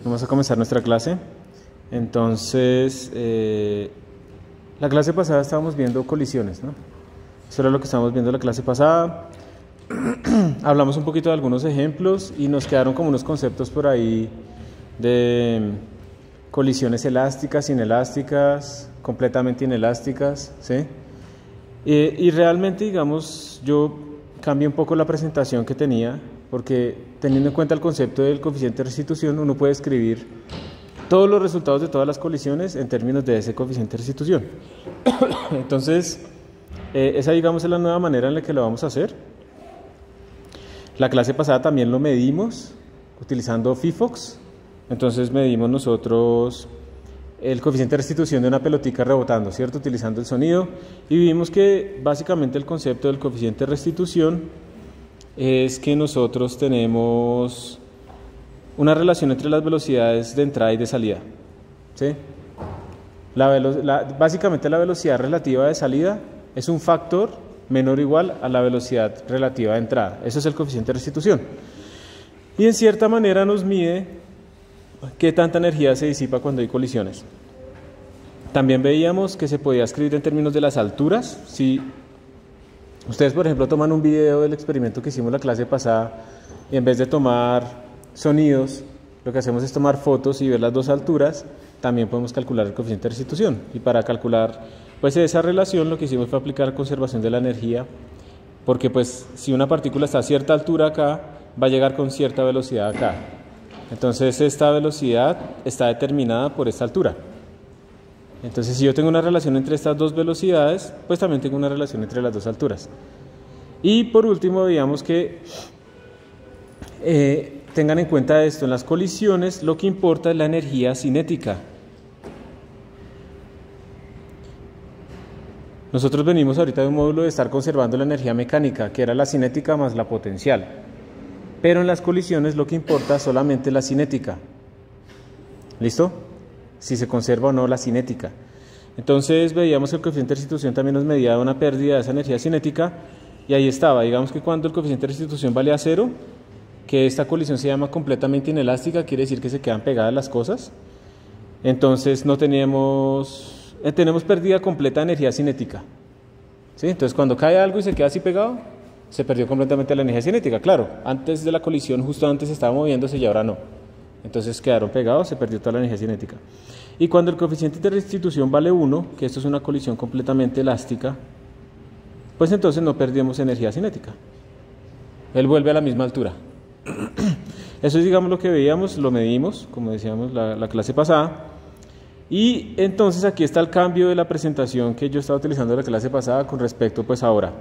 Vamos a comenzar nuestra clase. Entonces, la clase pasada estábamos viendo colisiones, ¿no? Eso era lo que estábamos viendo la clase pasada. Hablamos un poquito de algunos ejemplos y nos quedaron como unos conceptos por ahí de colisiones elásticas, inelásticas, completamente inelásticas, ¿sí? Y realmente, digamos, yo cambié un poco la presentación que tenía, porque teniendo en cuenta el concepto del coeficiente de restitución, uno puede escribir todos los resultados de todas las colisiones en términos de ese coeficiente de restitución. Entonces, esa, digamos, es la nueva manera en la que lo vamos a hacer. La clase pasada también lo medimos utilizando FIFOX. Entonces medimos nosotros el coeficiente de restitución de una pelotica rebotando, ¿cierto? Utilizando el sonido. Y vimos que básicamente el concepto del coeficiente de restitución es que nosotros tenemos una relación entre las velocidades de entrada y de salida, ¿sí? Básicamente la velocidad relativa de salida es un factor menor o igual a la velocidad relativa de entrada. Eso es el coeficiente de restitución. Y en cierta manera nos mide qué tanta energía se disipa cuando hay colisiones. También veíamos que se podía escribir en términos de las alturas. Si ustedes, por ejemplo, toman un video del experimento que hicimos la clase pasada y en vez de tomar sonidos, lo que hacemos es tomar fotos y ver las dos alturas, también podemos calcular el coeficiente de restitución. Y para calcular pues esa relación lo que hicimos fue aplicar conservación de la energía, porque pues si una partícula está a cierta altura acá, va a llegar con cierta velocidad acá. Entonces esta velocidad está determinada por esta altura. Entonces si yo tengo una relación entre estas dos velocidades, pues también tengo una relación entre las dos alturas. Y por último, digamos que tengan en cuenta esto, en las colisiones lo que importa es la energía cinética. Nosotros venimos ahorita de un módulo de estar conservando la energía mecánica, que era la cinética más la potencial. Pero en las colisiones lo que importa es solamente la cinética. ¿Listo? Si se conserva o no la cinética. Entonces veíamos que el coeficiente de restitución también nos medía una pérdida de esa energía cinética, y ahí estaba. Digamos que cuando el coeficiente de restitución valía 0, que esta colisión se llama completamente inelástica, quiere decir que se quedan pegadas las cosas. Entonces no tenemos pérdida completa de energía cinética, ¿sí? Entonces cuando cae algo y se queda así pegado, se perdió completamente la energía cinética. Claro, antes de la colisión, justo antes estaba moviéndose y ahora no. Entonces quedaron pegados, se perdió toda la energía cinética. Y cuando el coeficiente de restitución vale 1, que esto es una colisión completamente elástica, pues entonces no perdimos energía cinética. Él vuelve a la misma altura. Eso es, digamos, lo que veíamos, lo medimos, como decíamos la clase pasada. Y entonces aquí está el cambio de la presentación que yo estaba utilizando en la clase pasada con respecto pues ahora.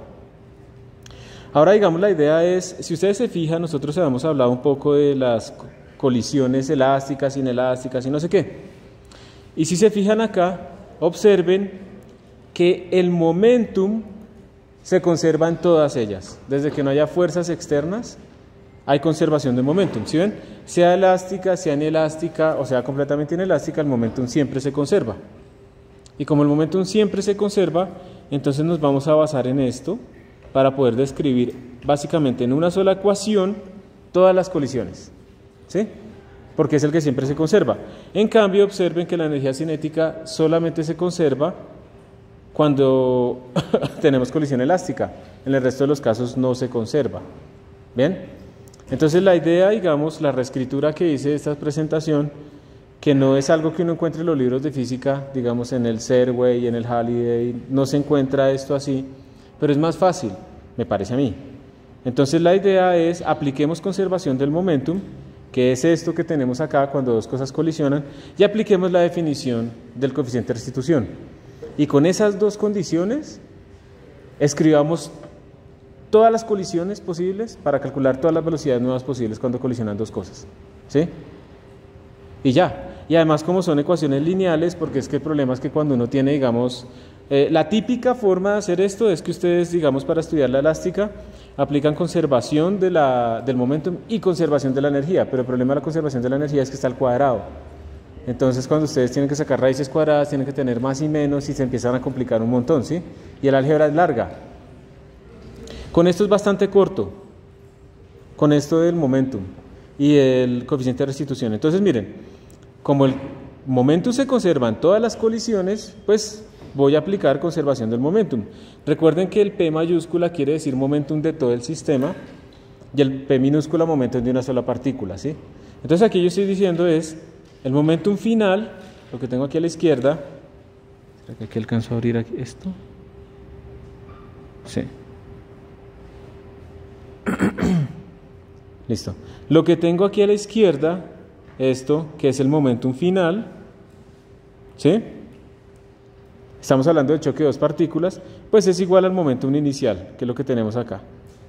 Ahora, digamos, la idea es, si ustedes se fijan, nosotros habíamos hablado un poco de las colisiones elásticas, inelásticas y no sé qué. Y si se fijan acá, observen que el momentum se conserva en todas ellas. Desde que no haya fuerzas externas, hay conservación de momentum, ¿sí ven? Sea elástica, sea inelástica o sea completamente inelástica, el momentum siempre se conserva. Y como el momentum siempre se conserva, entonces nos vamos a basar en esto para poder describir básicamente en una sola ecuación todas las colisiones, ¿sí? Porque es el que siempre se conserva. En cambio, observen que la energía cinética solamente se conserva cuando tenemos colisión elástica. En el resto de los casos no se conserva. ¿Bien? Entonces la idea, digamos, la reescritura que hice de esta presentación, que no es algo que uno encuentre en los libros de física, digamos en el Serway, en el Halliday, no se encuentra esto así, pero es más fácil, me parece a mí. Entonces la idea es, apliquemos conservación del momentum, que es esto que tenemos acá cuando dos cosas colisionan, y apliquemos la definición del coeficiente de restitución. Y con esas dos condiciones, escribamos todas las colisiones posibles para calcular todas las velocidades nuevas posibles cuando colisionan dos cosas, ¿sí? Y ya. Y además, como son ecuaciones lineales, porque es que el problema es que cuando uno tiene, digamos, la típica forma de hacer esto es que ustedes, digamos, para estudiar la elástica, aplican conservación del momentum y conservación de la energía, pero el problema de la conservación de la energía es que está al cuadrado. Entonces, cuando ustedes tienen que sacar raíces cuadradas, tienen que tener más y menos y se empiezan a complicar un montón, ¿sí? Y el álgebra es larga. Con esto es bastante corto, con esto del momentum. y el coeficiente de restitución. Entonces, miren, como el momentum se conserva en todas las colisiones, pues voy a aplicar conservación del momentum. Recuerden que el P mayúscula quiere decir momentum de todo el sistema y el P minúscula momentum de una sola partícula, ¿sí? Entonces aquí yo estoy diciendo es el momentum final, lo que tengo aquí a la izquierda. ¿Será que aquí alcanzo a abrir aquí esto? Sí. Listo. Lo que tengo aquí a la izquierda, esto, que es el momentum final, ¿sí? Estamos hablando del choque de dos partículas, pues es igual al momentum inicial, que es lo que tenemos acá.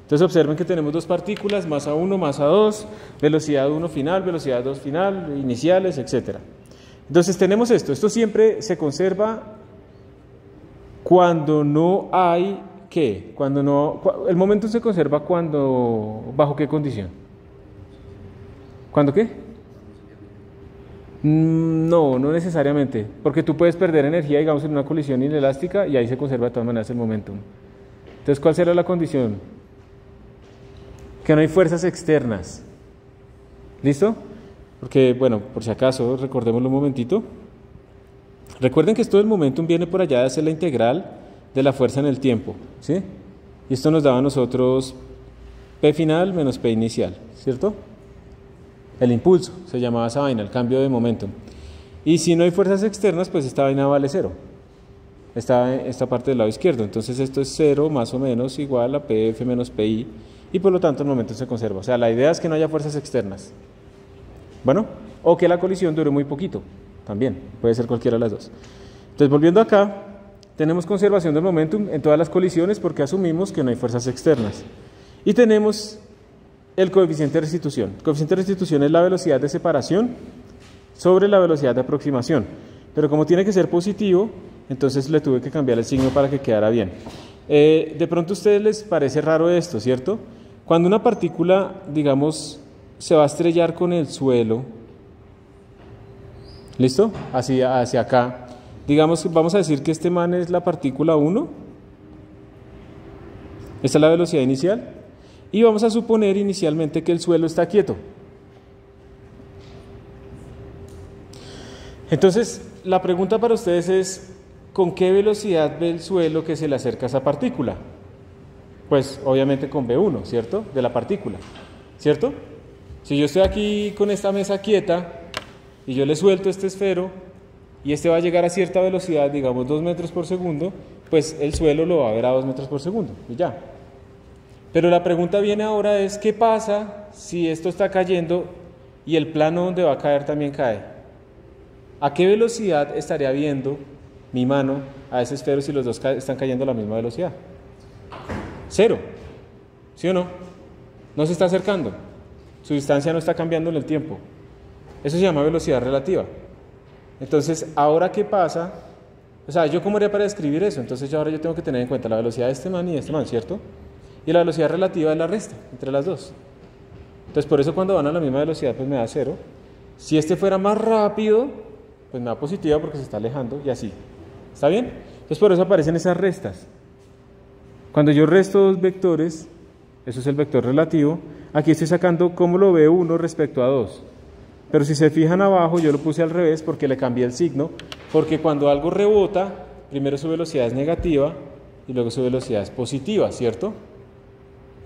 Entonces observen que tenemos dos partículas, masa 1, masa 2, velocidad 1 final, velocidad 2 final, iniciales, etc. Entonces tenemos esto siempre se conserva cuando no hay, ¿qué? Cuando no, el momentum se conserva cuando, ¿bajo qué condición? ¿Cuándo qué? No, no necesariamente, porque tú puedes perder energía, digamos, en una colisión inelástica y ahí se conserva de todas maneras el momentum. Entonces, ¿cuál será la condición? Que no hay fuerzas externas. ¿Listo? Porque, bueno, por si acaso, recordémoslo un momentito. Recuerden que esto del momentum viene por allá de hacer la integral de la fuerza en el tiempo, ¿sí? Y esto nos daba a nosotros P final menos P inicial, ¿cierto? El impulso, se llamaba esa vaina, el cambio de momentum. Y si no hay fuerzas externas, pues esta vaina vale cero. Esta parte del lado izquierdo. Entonces esto es 0 más o menos igual a PF menos PI. Y por lo tanto el momento se conserva. O sea, la idea es que no haya fuerzas externas. Bueno, o que la colisión dure muy poquito. También, puede ser cualquiera de las dos. Entonces, volviendo acá, tenemos conservación del momentum en todas las colisiones porque asumimos que no hay fuerzas externas. Y tenemos el coeficiente de restitución. El coeficiente de restitución es la velocidad de separación sobre la velocidad de aproximación. Pero como tiene que ser positivo, entonces le tuve que cambiar el signo para que quedara bien. De pronto a ustedes les parece raro esto, ¿cierto? Cuando una partícula, digamos, se va a estrellar con el suelo, ¿listo? Hacia acá. Digamos, vamos a decir que este man es la partícula 1. Esta es la velocidad inicial. Y vamos a suponer inicialmente que el suelo está quieto. Entonces, la pregunta para ustedes es, ¿con qué velocidad ve el suelo que se le acerca a esa partícula? Pues obviamente con V1, ¿cierto? De la partícula, ¿cierto? Si yo estoy aquí con esta mesa quieta y yo le suelto este esfero y este va a llegar a cierta velocidad, digamos 2 metros por segundo, pues el suelo lo va a ver a 2 metros por segundo y ya. Pero la pregunta viene ahora es, ¿qué pasa si esto está cayendo y el plano donde va a caer también cae? ¿A qué velocidad estaría viendo mi mano a ese esfero si los dos están cayendo a la misma velocidad? 0, ¿sí o no? No se está acercando, su distancia no está cambiando en el tiempo. Eso se llama velocidad relativa. Entonces, ¿ahora qué pasa? O sea, ¿yo cómo haría para describir eso? Entonces, ahora yo tengo que tener en cuenta la velocidad de este man y de este man, ¿cierto? Y la velocidad relativa es la resta entre las dos. Entonces, por eso cuando van a la misma velocidad, pues me da 0. Si este fuera más rápido, pues me da positiva porque se está alejando y así. ¿Está bien? Entonces, por eso aparecen esas restas. Cuando yo resto dos vectores, eso es el vector relativo, aquí estoy sacando cómo lo ve uno respecto a 2. Pero si se fijan abajo, yo lo puse al revés porque le cambié el signo, porque cuando algo rebota, primero su velocidad es negativa y luego su velocidad es positiva, ¿cierto?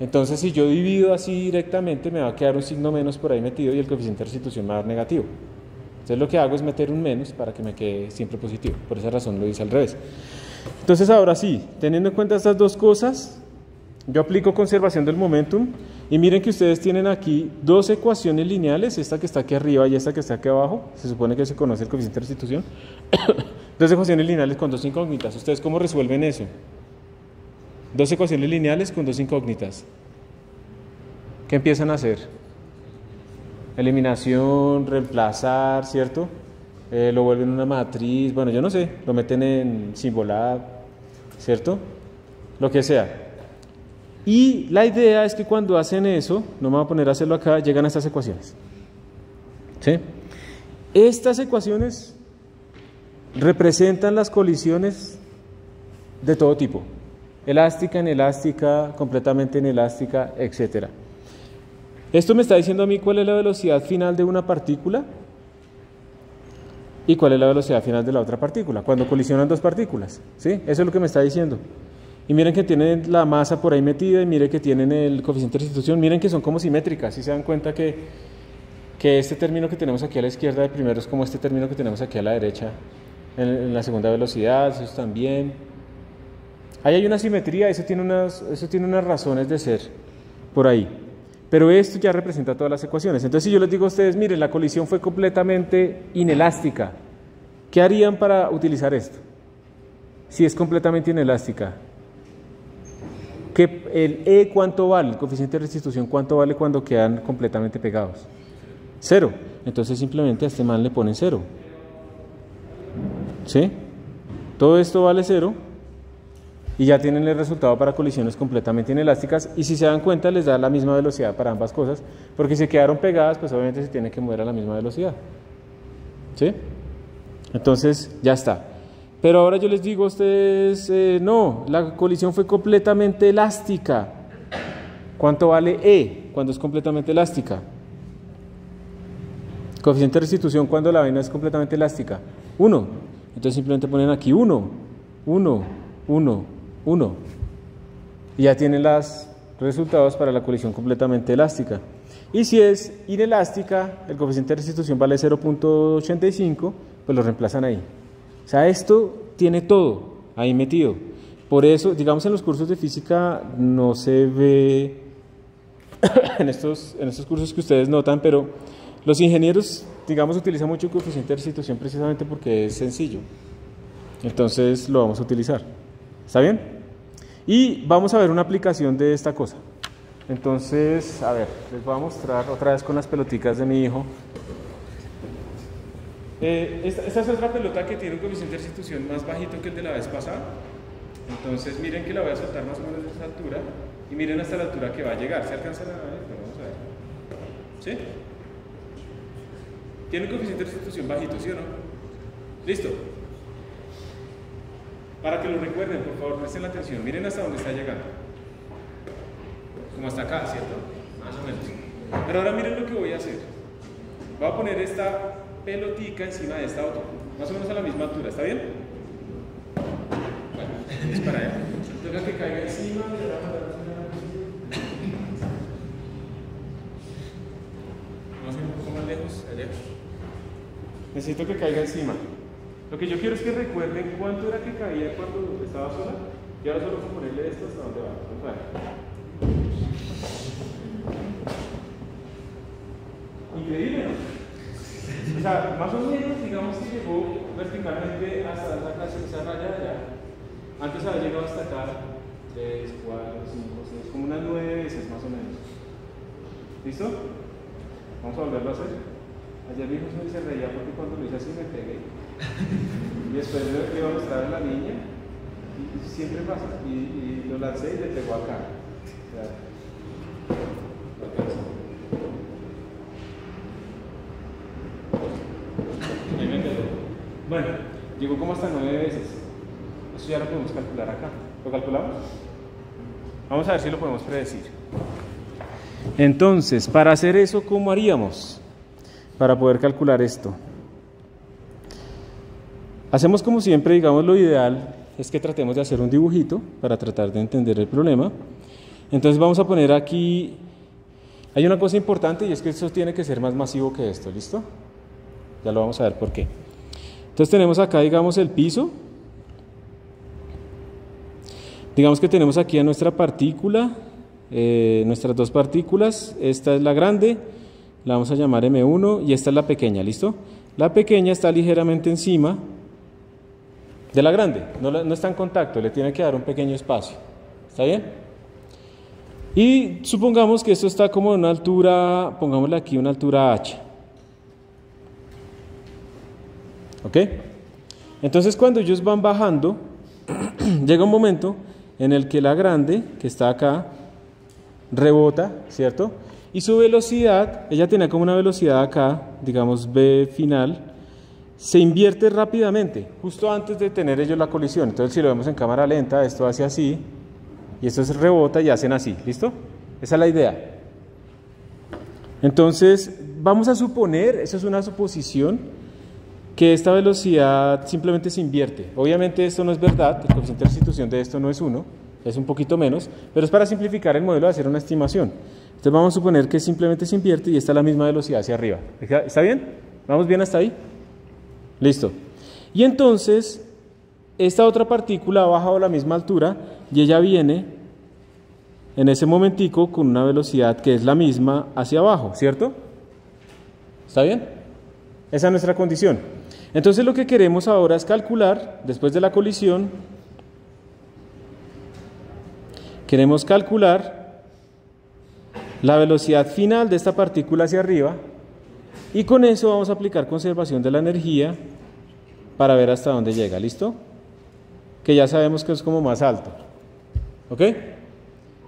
Entonces, si yo divido así directamente, me va a quedar un signo menos por ahí metido y el coeficiente de restitución me va a dar negativo. Entonces, lo que hago es meter un menos para que me quede siempre positivo. Por esa razón lo hice al revés. Entonces, ahora sí, teniendo en cuenta estas dos cosas, yo aplico conservación del momentum y miren que ustedes tienen aquí dos ecuaciones lineales, esta que está aquí arriba y esta que está aquí abajo. Se supone que se conoce el coeficiente de restitución. Dos ecuaciones lineales con dos incógnitas. ¿Ustedes cómo resuelven eso? Dos ecuaciones lineales con dos incógnitas. ¿Qué empiezan a hacer? Eliminación, reemplazar, ¿cierto? Lo vuelven una matriz, bueno, yo no sé, lo meten en Symbolab, ¿cierto? Lo que sea. Y la idea es que cuando hacen eso, no me voy a poner a hacerlo acá, llegan a estas ecuaciones. ¿Sí? Estas ecuaciones representan las colisiones de todo tipo. Elástica, inelástica, completamente inelástica, etc. Esto me está diciendo a mí cuál es la velocidad final de una partícula y cuál es la velocidad final de la otra partícula, cuando colisionan dos partículas, ¿sí? Eso es lo que me está diciendo. Y miren que tienen la masa por ahí metida y miren que tienen el coeficiente de restitución, miren que son como simétricas, si se dan cuenta que este término que tenemos aquí a la izquierda de primero es como este término que tenemos aquí a la derecha en la segunda velocidad, eso también. Ahí hay una simetría, eso tiene unas razones de ser por ahí. Pero esto ya representa todas las ecuaciones. Entonces, si yo les digo a ustedes, miren, la colisión fue completamente inelástica, ¿qué harían para utilizar esto? Si es completamente inelástica. ¿El E cuánto vale? El coeficiente de restitución, ¿cuánto vale cuando quedan completamente pegados? 0. Entonces, simplemente a este man le ponen 0. ¿Sí? Todo esto vale 0. Y ya tienen el resultado para colisiones completamente inelásticas, y si se dan cuenta les da la misma velocidad para ambas cosas, porque si quedaron pegadas pues obviamente se tiene que mover a la misma velocidad, ¿sí? Entonces ya está. Pero ahora yo les digo a ustedes, no, la colisión fue completamente elástica. ¿Cuánto vale E cuando es completamente elástica? Coeficiente de restitución cuando la vaina es completamente elástica, 1. Entonces simplemente ponen aquí 1, 1, 1, 1. Y ya tienen los resultados para la colisión completamente elástica. Y si es inelástica, el coeficiente de restitución vale 0.85, pues lo reemplazan ahí. O sea, esto tiene todo ahí metido. Por eso, digamos, en los cursos de física no se ve en estos cursos que ustedes notan, pero los ingenieros, digamos, utilizan mucho el coeficiente de restitución precisamente porque es sencillo. Entonces lo vamos a utilizar. ¿Está bien? Y vamos a ver una aplicación de esta cosa. Entonces, a ver, les voy a mostrar otra vez con las peloticas de mi hijo. Esta es otra pelota que tiene un coeficiente de restitución más bajito que el de la vez pasada. Entonces, miren que la voy a soltar más o menos de esta altura. Y miren hasta la altura que va a llegar. ¿Se alcanza a ver? Vamos a ver. ¿Sí? Tiene un coeficiente de restitución bajito, ¿sí o no? ¿Listo? Para que lo recuerden, por favor, presten la atención. Miren hasta dónde está llegando. Como hasta acá, ¿cierto? Más o menos. Pero ahora miren lo que voy a hacer. Voy a poner esta pelotica encima de esta otra. Más o menos a la misma altura, ¿está bien? Bueno, es para él. Toca que caiga encima. Vamos a ir un poco más lejos. Allá. Necesito que caiga encima. Lo que yo quiero es que recuerden cuánto era que caía cuando estaba sola. Y ahora solo vamos a ponerle esto hasta donde va. Vamos a ver. Increíble, ¿no? O sea, más o menos, digamos que llegó verticalmente hasta esa raya de allá. Antes había llegado hasta acá 3, 4, 5, 6, como unas 9 veces más o menos. ¿Listo? Vamos a volverlo a hacer. Ayer mi hijo se reía porque cuando lo hice así me pegué. Y después le iba a mostrar a la niña y siempre pasa. Y lo lancé y le pegó acá. O sea, ahí me pegó. Bueno, llegó como hasta 9 veces. Eso ya lo podemos calcular acá. ¿Lo calculamos? Vamos a ver si lo podemos predecir. Entonces, para hacer eso, ¿cómo haríamos? Para poder calcular esto. Hacemos como siempre, digamos, lo ideal es que tratemos de hacer un dibujito para tratar de entender el problema. Entonces vamos a poner aquí, hay una cosa importante y es que esto tiene que ser más masivo que esto, ¿listo? Ya lo vamos a ver por qué. Entonces tenemos acá, digamos, el piso. Digamos que tenemos aquí a nuestra partícula, nuestras dos partículas. Esta es la grande, la vamos a llamar M1 y esta es la pequeña, ¿listo? La pequeña está ligeramente encima de la grande, no está en contacto, le tiene que dar un pequeño espacio. ¿Está bien? Y supongamos que esto está como en una altura, pongámosle aquí una altura h. ¿Ok? Entonces cuando ellos van bajando, llega un momento en el que la grande, que está acá, rebota, ¿cierto? Y su velocidad, ella tenía como una velocidad acá, digamos v final, se invierte rápidamente, justo antes de tener ellos la colisión. Entonces si lo vemos en cámara lenta, esto hace así, y esto se rebota y hacen así, ¿listo? Esa es la idea. Entonces, vamos a suponer, eso es una suposición, que esta velocidad simplemente se invierte. Obviamente esto no es verdad, el coeficiente de restitución de esto no es 1, es un poquito menos, pero es para simplificar el modelo de hacer una estimación. Entonces vamos a suponer que simplemente se invierte y está a la misma velocidad hacia arriba. ¿Está bien? ¿Vamos bien hasta ahí? Listo. Y entonces, esta otra partícula ha bajado a la misma altura y ella viene en ese momentico con una velocidad que es la misma hacia abajo, ¿cierto? ¿Está bien? Esa es nuestra condición. Entonces lo que queremos ahora es calcular, después de la colisión, queremos calcular la velocidad final de esta partícula hacia arriba y con eso vamos a aplicar conservación de la energía para ver hasta dónde llega, ¿listo? Que ya sabemos que es como más alto, ¿ok?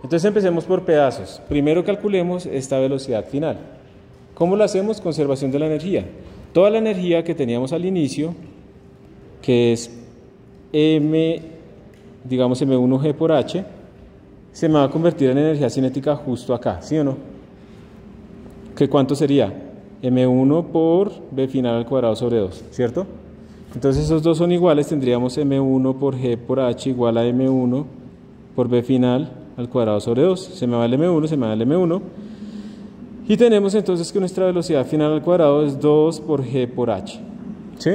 Entonces empecemos por pedazos. Primero calculemos esta velocidad final. ¿Cómo lo hacemos? Conservación de la energía. Toda la energía que teníamos al inicio, que es digamos M1G por H, se me va a convertir en energía cinética justo acá, ¿sí o no? ¿Qué cuánto sería? M1 por B final al cuadrado sobre 2, ¿cierto? Entonces esos dos son iguales, tendríamos M1 por G por H igual a M1 por B final al cuadrado sobre 2. Se me va el M1, se me va el M1. Y tenemos entonces que nuestra velocidad final al cuadrado es 2 por G por H, ¿sí?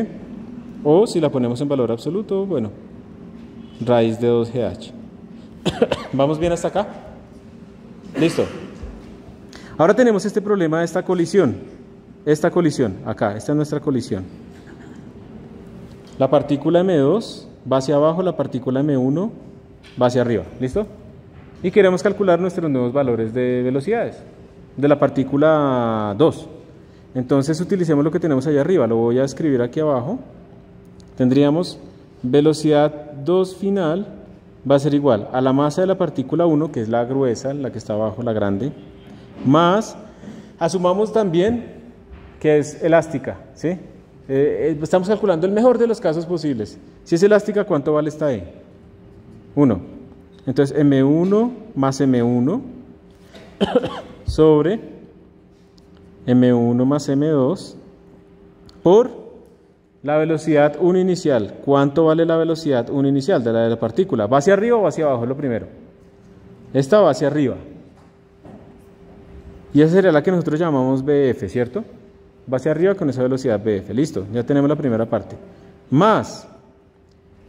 O si la ponemos en valor absoluto, bueno, raíz de 2GH. ¿Vamos bien hasta acá? Listo. Ahora tenemos este problema de esta colisión. Esta colisión, acá, esta es nuestra colisión. La partícula M2 va hacia abajo, la partícula M1 va hacia arriba, ¿listo? Y queremos calcular nuestros nuevos valores de velocidades de la partícula 2. Entonces utilicemos lo que tenemos allá arriba, lo voy a escribir aquí abajo. Tendríamos velocidad 2 final va a ser igual a la masa de la partícula 1, que es la gruesa, la que está abajo, la grande, más, asumamos también que es elástica, ¿sí? Estamos calculando el mejor de los casos posibles. Si es elástica, ¿cuánto vale esta E? 1. Entonces M1 más M1 sobre M1 más M2 por la velocidad 1 inicial. ¿Cuánto vale la velocidad 1 inicial de la partícula? ¿Va hacia arriba o va hacia abajo? Lo primero. Esta va hacia arriba. Y esa sería la que nosotros llamamos BF, ¿cierto? Va hacia arriba con esa velocidad BF. Listo, ya tenemos la primera parte. Más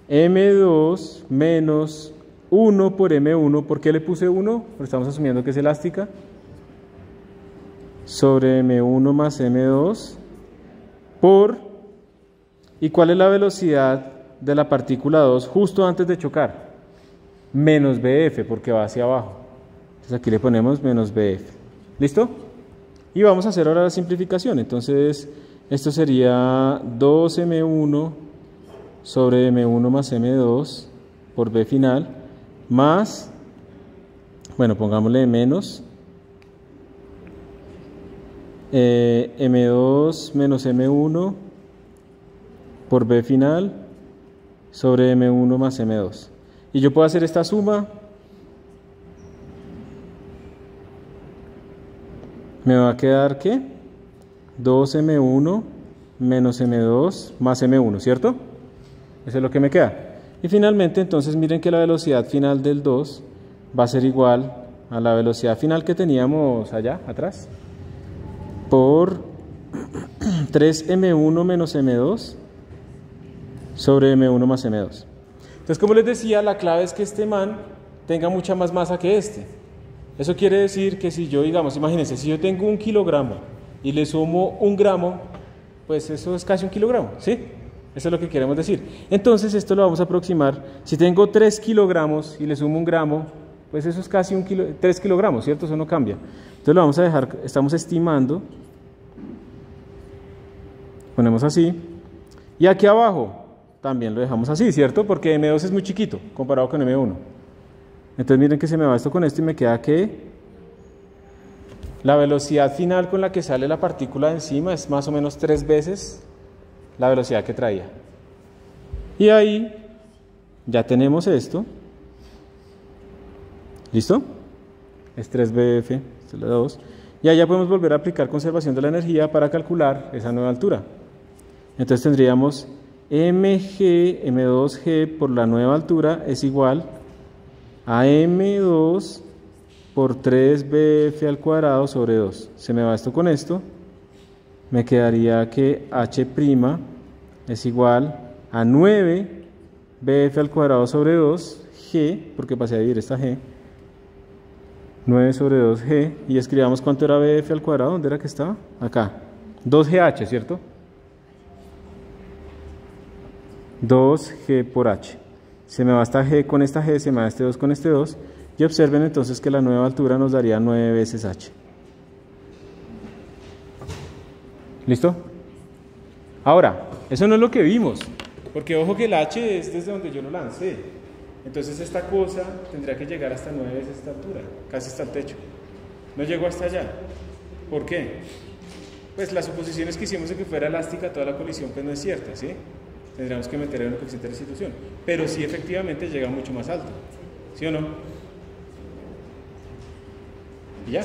M2 menos 1 por M1. ¿Por qué le puse 1? Porque estamos asumiendo que es elástica. Sobre M1 más M2 por... ¿Y cuál es la velocidad de la partícula 2 justo antes de chocar? Menos BF, porque va hacia abajo. Entonces aquí le ponemos menos BF. ¿Listo? Y vamos a hacer ahora la simplificación. Entonces esto sería 2M1 sobre M1 más M2 por B final más, bueno, pongámosle menos M2 menos M1 por B final sobre M1 más M2. Y yo puedo hacer esta suma. Me va a quedar, ¿qué? 2M1 menos M2 más M1, ¿cierto? Eso es lo que me queda. Y finalmente, entonces, miren que la velocidad final del 2 va a ser igual a la velocidad final que teníamos allá atrás por 3M1 menos M2 sobre M1 más M2. Entonces, como les decía, la clave es que este man tenga mucha más masa que este. Eso quiere decir que si yo, digamos, imagínense, si yo tengo 1 kilogramo y le sumo 1 gramo, pues eso es casi 1 kilogramo, ¿sí? Eso es lo que queremos decir. Entonces, esto lo vamos a aproximar. Si tengo 3 kilogramos y le sumo 1 gramo, pues eso es casi 3 kilogramos, ¿cierto? Eso no cambia. Entonces lo vamos a dejar, estamos estimando. Ponemos así. Y aquí abajo también lo dejamos así, ¿cierto? Porque M2 es muy chiquito comparado con M1. Entonces miren que se me va esto con esto y me queda que la velocidad final con la que sale la partícula de encima es más o menos 3 veces la velocidad que traía. Y ahí ya tenemos esto. ¿Listo? Es 3BF, esto es la 2. Y allá podemos volver a aplicar conservación de la energía para calcular esa nueva altura. Entonces tendríamos m2g por la nueva altura es igual a m2 por 3bf al cuadrado sobre 2. Se me va esto con esto. Me quedaría que h' es igual a 9bf al cuadrado sobre 2, g, porque pasé a dividir esta g, 9 sobre 2g, y escribamos cuánto era bf al cuadrado, ¿dónde era que estaba? Acá, 2gh, ¿cierto? 2g por h. Se me va esta g con esta g, se me va este 2 con este 2, y observen entonces que la nueva altura nos daría 9 veces h. ¿Listo? Ahora, eso no es lo que vimos, porque ojo que el h es desde donde yo lo lancé. Entonces esta cosa tendría que llegar hasta 9 veces esta altura, casi hasta el techo. No llegó hasta allá. ¿Por qué? Pues las suposiciones que hicimos de que fuera elástica toda la colisión pues no es cierta, ¿sí? Tendríamos que meter en el coeficiente de restitución. Pero sí efectivamente llega mucho más alto. ¿Sí o no? Y ya.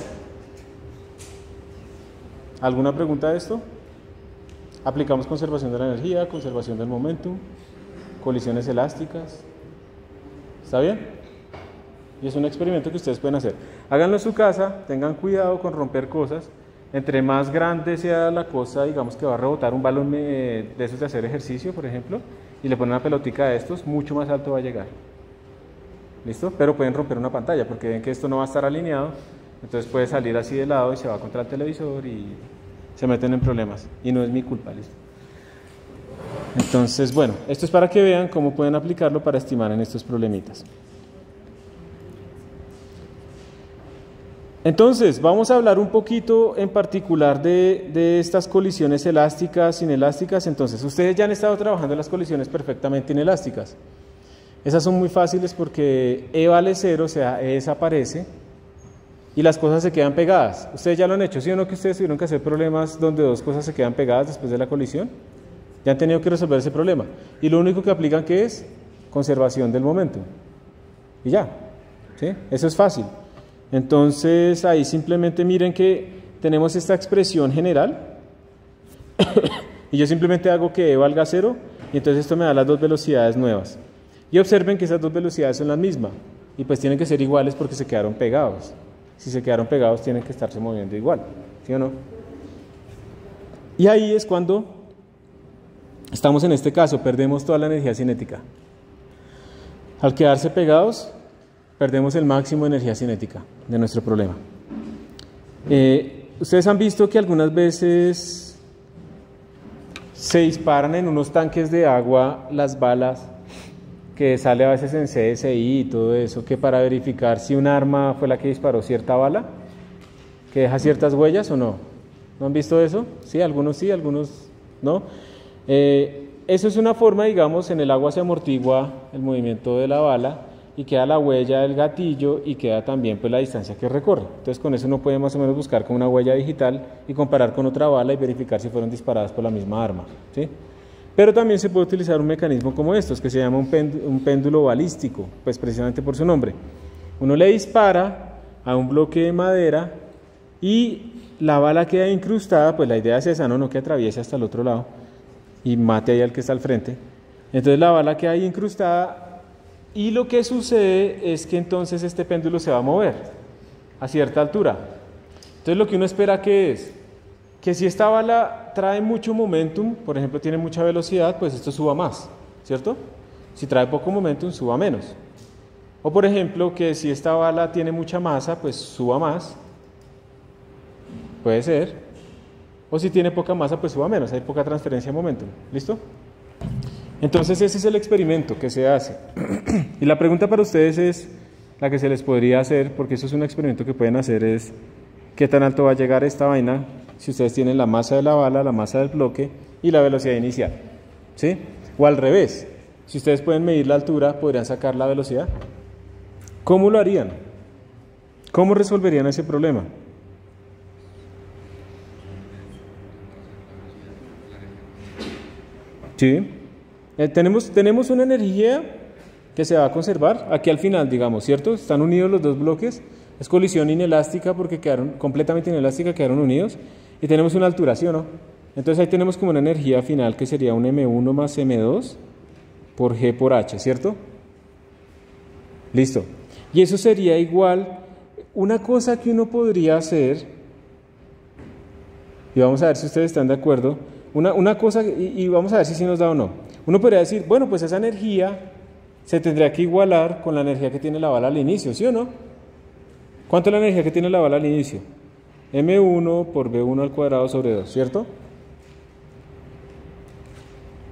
¿Alguna pregunta de esto? Aplicamos conservación de la energía, conservación del momentum, colisiones elásticas. ¿Está bien? Y es un experimento que ustedes pueden hacer. Háganlo en su casa, tengan cuidado con romper cosas. Entre más grande sea la cosa, digamos que va a rebotar un balón de esos de hacer ejercicio, por ejemplo, y le ponen una pelotica de estos, mucho más alto va a llegar. ¿Listo? Pero pueden romper una pantalla, porque ven que esto no va a estar alineado, entonces puede salir así de lado y se va contra el televisor y se meten en problemas. Y no es mi culpa, ¿listo? Entonces, bueno, esto es para que vean cómo pueden aplicarlo para estimar en estos problemitas. Entonces, vamos a hablar un poquito en particular de estas colisiones elásticas, inelásticas. Entonces, ustedes ya han estado trabajando en las colisiones perfectamente inelásticas. Esas son muy fáciles porque E vale 0, o sea, E desaparece y las cosas se quedan pegadas. Ustedes ya lo han hecho, ¿sí o no? Que ustedes tuvieron que hacer problemas donde dos cosas se quedan pegadas después de la colisión. Ya han tenido que resolver ese problema. Y lo único que aplican, ¿qué es? Conservación del momento. Y ya, ¿sí? Eso es fácil. Entonces, ahí simplemente miren que tenemos esta expresión general. Y yo simplemente hago que E valga 0. Y entonces esto me da las dos velocidades nuevas. Y observen que esas dos velocidades son las mismas. Y pues tienen que ser iguales porque se quedaron pegados. Si se quedaron pegados, tienen que estarse moviendo igual. ¿Sí o no? Y ahí es cuando estamos en este caso, perdemos toda la energía cinética. Al quedarse pegados, perdemos el máximo de energía cinética de nuestro problema. Ustedes han visto que algunas veces se disparan en unos tanques de agua las balas, que sale a veces en CSI y todo eso, que para verificar si un arma fue la que disparó cierta bala, que deja ciertas huellas o no. ¿No han visto eso? Sí, algunos no. Eso es una forma, digamos, en el agua se amortigua el movimiento de la bala y queda la huella del gatillo y queda también pues la distancia que recorre. Entonces con eso uno puede más o menos buscar con una huella digital y comparar con otra bala y verificar si fueron disparadas por la misma arma, ¿sí? Pero también se puede utilizar un mecanismo como estos, que se llama un péndulo balístico, pues precisamente por su nombre. Uno le dispara a un bloque de madera y la bala queda incrustada, pues la idea es esa, no que atraviese hasta el otro lado y mate ahí al que está al frente. Entonces la bala queda ahí incrustada y lo que sucede es que entonces este péndulo se va a mover a cierta altura. Entonces lo que uno espera que es que si esta bala trae mucho momentum, por ejemplo tiene mucha velocidad, pues esto suba más, ¿cierto? Si trae poco momentum, suba menos. O por ejemplo que si esta bala tiene mucha masa, pues suba más, puede ser. O si tiene poca masa, pues suba menos, hay poca transferencia de momentum, ¿listo? Entonces ese es el experimento que se hace. Y la pregunta para ustedes es, la que se les podría hacer, porque eso es un experimento que pueden hacer, es ¿qué tan alto va a llegar esta vaina si ustedes tienen la masa de la bala, la masa del bloque y la velocidad inicial? ¿Sí? O al revés, si ustedes pueden medir la altura, ¿podrían sacar la velocidad? ¿Cómo lo harían? ¿Cómo resolverían ese problema? ¿Sí? Tenemos una energía que se va a conservar aquí al final, digamos, ¿cierto? Están unidos los dos bloques, es colisión inelástica porque quedaron completamente inelástica, quedaron unidos, y tenemos una altura, ¿sí o no? Entonces ahí tenemos como una energía final que sería un M1 más M2 por G por H, ¿cierto? Listo. Y eso sería igual, una cosa que uno podría hacer, y vamos a ver si ustedes están de acuerdo, una cosa, y vamos a ver si nos da o no. Uno podría decir, bueno, pues esa energía se tendría que igualar con la energía que tiene la bala al inicio, ¿sí o no? ¿Cuánto es la energía que tiene la bala al inicio? M1 por B1 al cuadrado sobre 2, ¿cierto?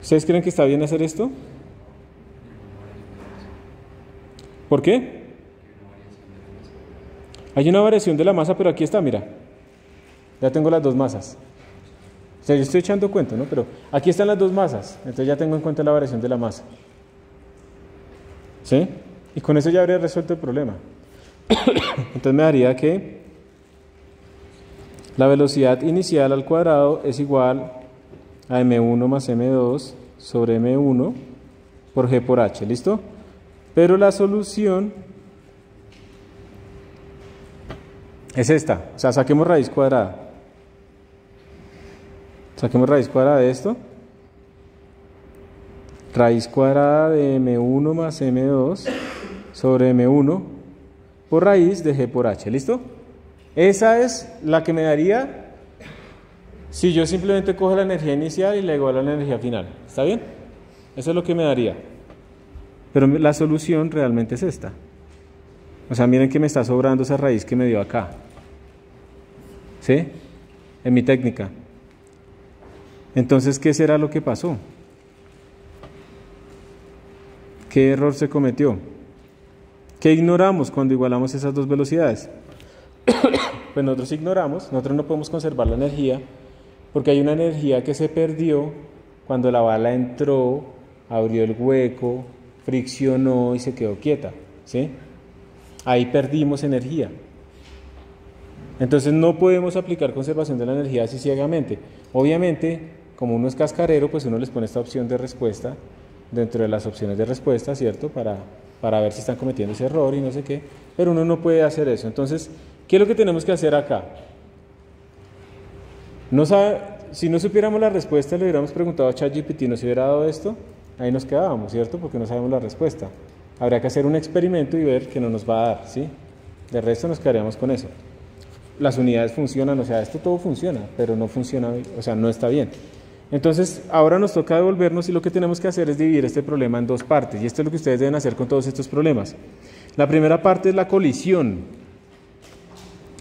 ¿Ustedes creen que está bien hacer esto? ¿Por qué? Hay una variación de la masa, pero aquí está, mira. Ya tengo las dos masas. O sea, yo estoy echando cuenta, ¿no? Pero aquí están las dos masas, entonces ya tengo en cuenta la variación de la masa. ¿Sí? Y con eso ya habría resuelto el problema. Entonces me daría que la velocidad inicial al cuadrado es igual a M1 más M2 sobre M1 por G por H, ¿listo? Pero la solución es esta, o sea, saquemos raíz cuadrada. Saquemos raíz cuadrada de esto. Raíz cuadrada de M1 más M2 sobre M1 por raíz de G por H, ¿listo? Esa es la que me daría si yo simplemente cojo la energía inicial y la igualo a la energía final. ¿Está bien? Eso es lo que me daría. Pero la solución realmente es esta. O sea, miren que me está sobrando esa raíz que me dio acá. ¿Sí? En mi técnica. Entonces, ¿qué será lo que pasó? ¿Qué error se cometió? ¿Qué ignoramos cuando igualamos esas dos velocidades? Pues nosotros ignoramos, nosotros no podemos conservar la energía porque hay una energía que se perdió cuando la bala entró, abrió el hueco, friccionó y se quedó quieta, ¿sí? Ahí perdimos energía. Entonces no podemos aplicar conservación de la energía así ciegamente. Obviamente, como uno es cascarero, pues uno les pone esta opción de respuesta dentro de las opciones de respuesta, ¿cierto? Para ver si están cometiendo ese error y no sé qué, pero uno no puede hacer eso. Entonces, ¿qué es lo que tenemos que hacer acá? Si no supiéramos la respuesta, le hubiéramos preguntado a ChatGPT, ¿nos hubiera dado esto? Ahí nos quedábamos, ¿cierto? Porque no sabemos la respuesta. Habría que hacer un experimento y ver qué no nos va a dar, ¿sí? De resto nos quedaríamos con eso. Las unidades funcionan, o sea, esto todo funciona, pero no funciona, o sea, no está bien. Entonces, ahora nos toca devolvernos y lo que tenemos que hacer es dividir este problema en dos partes. Y esto es lo que ustedes deben hacer con todos estos problemas. La primera parte es la colisión.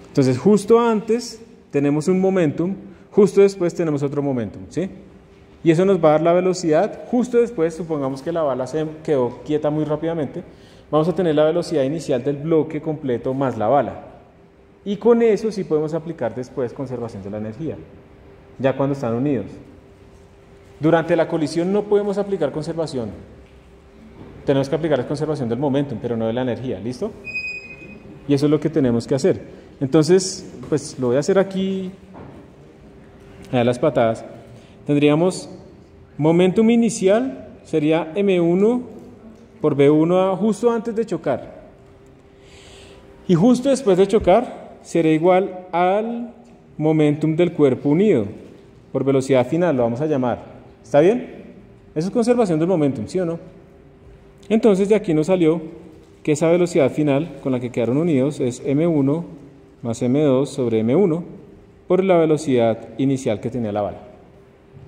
Entonces, justo antes tenemos un momentum, justo después tenemos otro momentum, ¿sí? Y eso nos va a dar la velocidad. Justo después, supongamos que la bala se quedó quieta muy rápidamente, vamos a tener la velocidad inicial del bloque completo más la bala. Y con eso sí podemos aplicar después conservación de la energía, ya cuando están unidos. Durante la colisión no podemos aplicar conservación. Tenemos que aplicar la conservación del momentum, pero no de la energía, ¿listo? Y eso es lo que tenemos que hacer. Entonces, pues lo voy a hacer aquí, a las patadas. Tendríamos momentum inicial, sería M1 por B1 justo antes de chocar. Y justo después de chocar, será igual al momentum del cuerpo unido, por velocidad final, lo vamos a llamar. ¿Está bien? Eso es conservación del momentum, ¿sí o no? Entonces de aquí nos salió que esa velocidad final con la que quedaron unidos es M1 más M2 sobre M1 por la velocidad inicial que tenía la bala.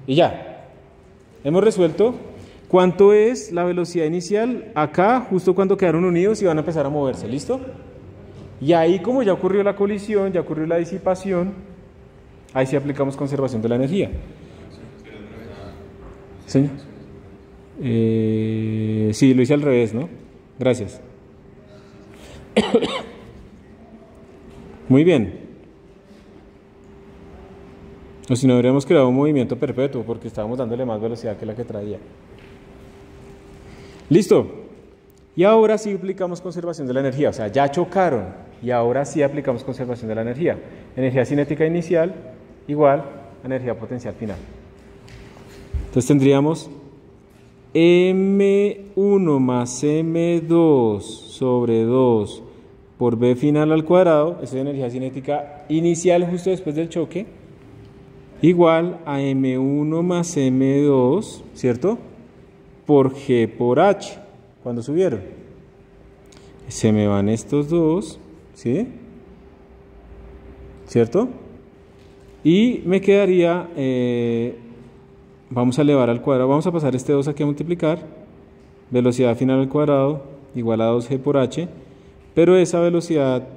Y ya, hemos resuelto cuánto es la velocidad inicial acá, justo cuando quedaron unidos y van a empezar a moverse, ¿listo? Y ahí, como ya ocurrió la colisión, ya ocurrió la disipación, ahí sí aplicamos conservación de la energía. ¿Sí? Sí, lo hice al revés, ¿no? Gracias. Muy bien. O si no, habríamos creado un movimiento perpetuo porque estábamos dándole más velocidad que la que traía. Listo. Y ahora sí aplicamos conservación de la energía. O sea, ya chocaron y ahora sí aplicamos conservación de la energía. Energía cinética inicial igual a energía potencial final. Entonces tendríamos M1 más M2 sobre 2 por B final al cuadrado, esa es energía cinética inicial justo después del choque, igual a M1 más M2, ¿cierto? Por G por H, cuando subieron. Se me van estos dos, ¿sí? ¿Cierto? Y me quedaría, vamos a elevar al cuadrado, vamos a pasar este 2 aquí a multiplicar, velocidad final al cuadrado igual a 2G por H, pero esa velocidad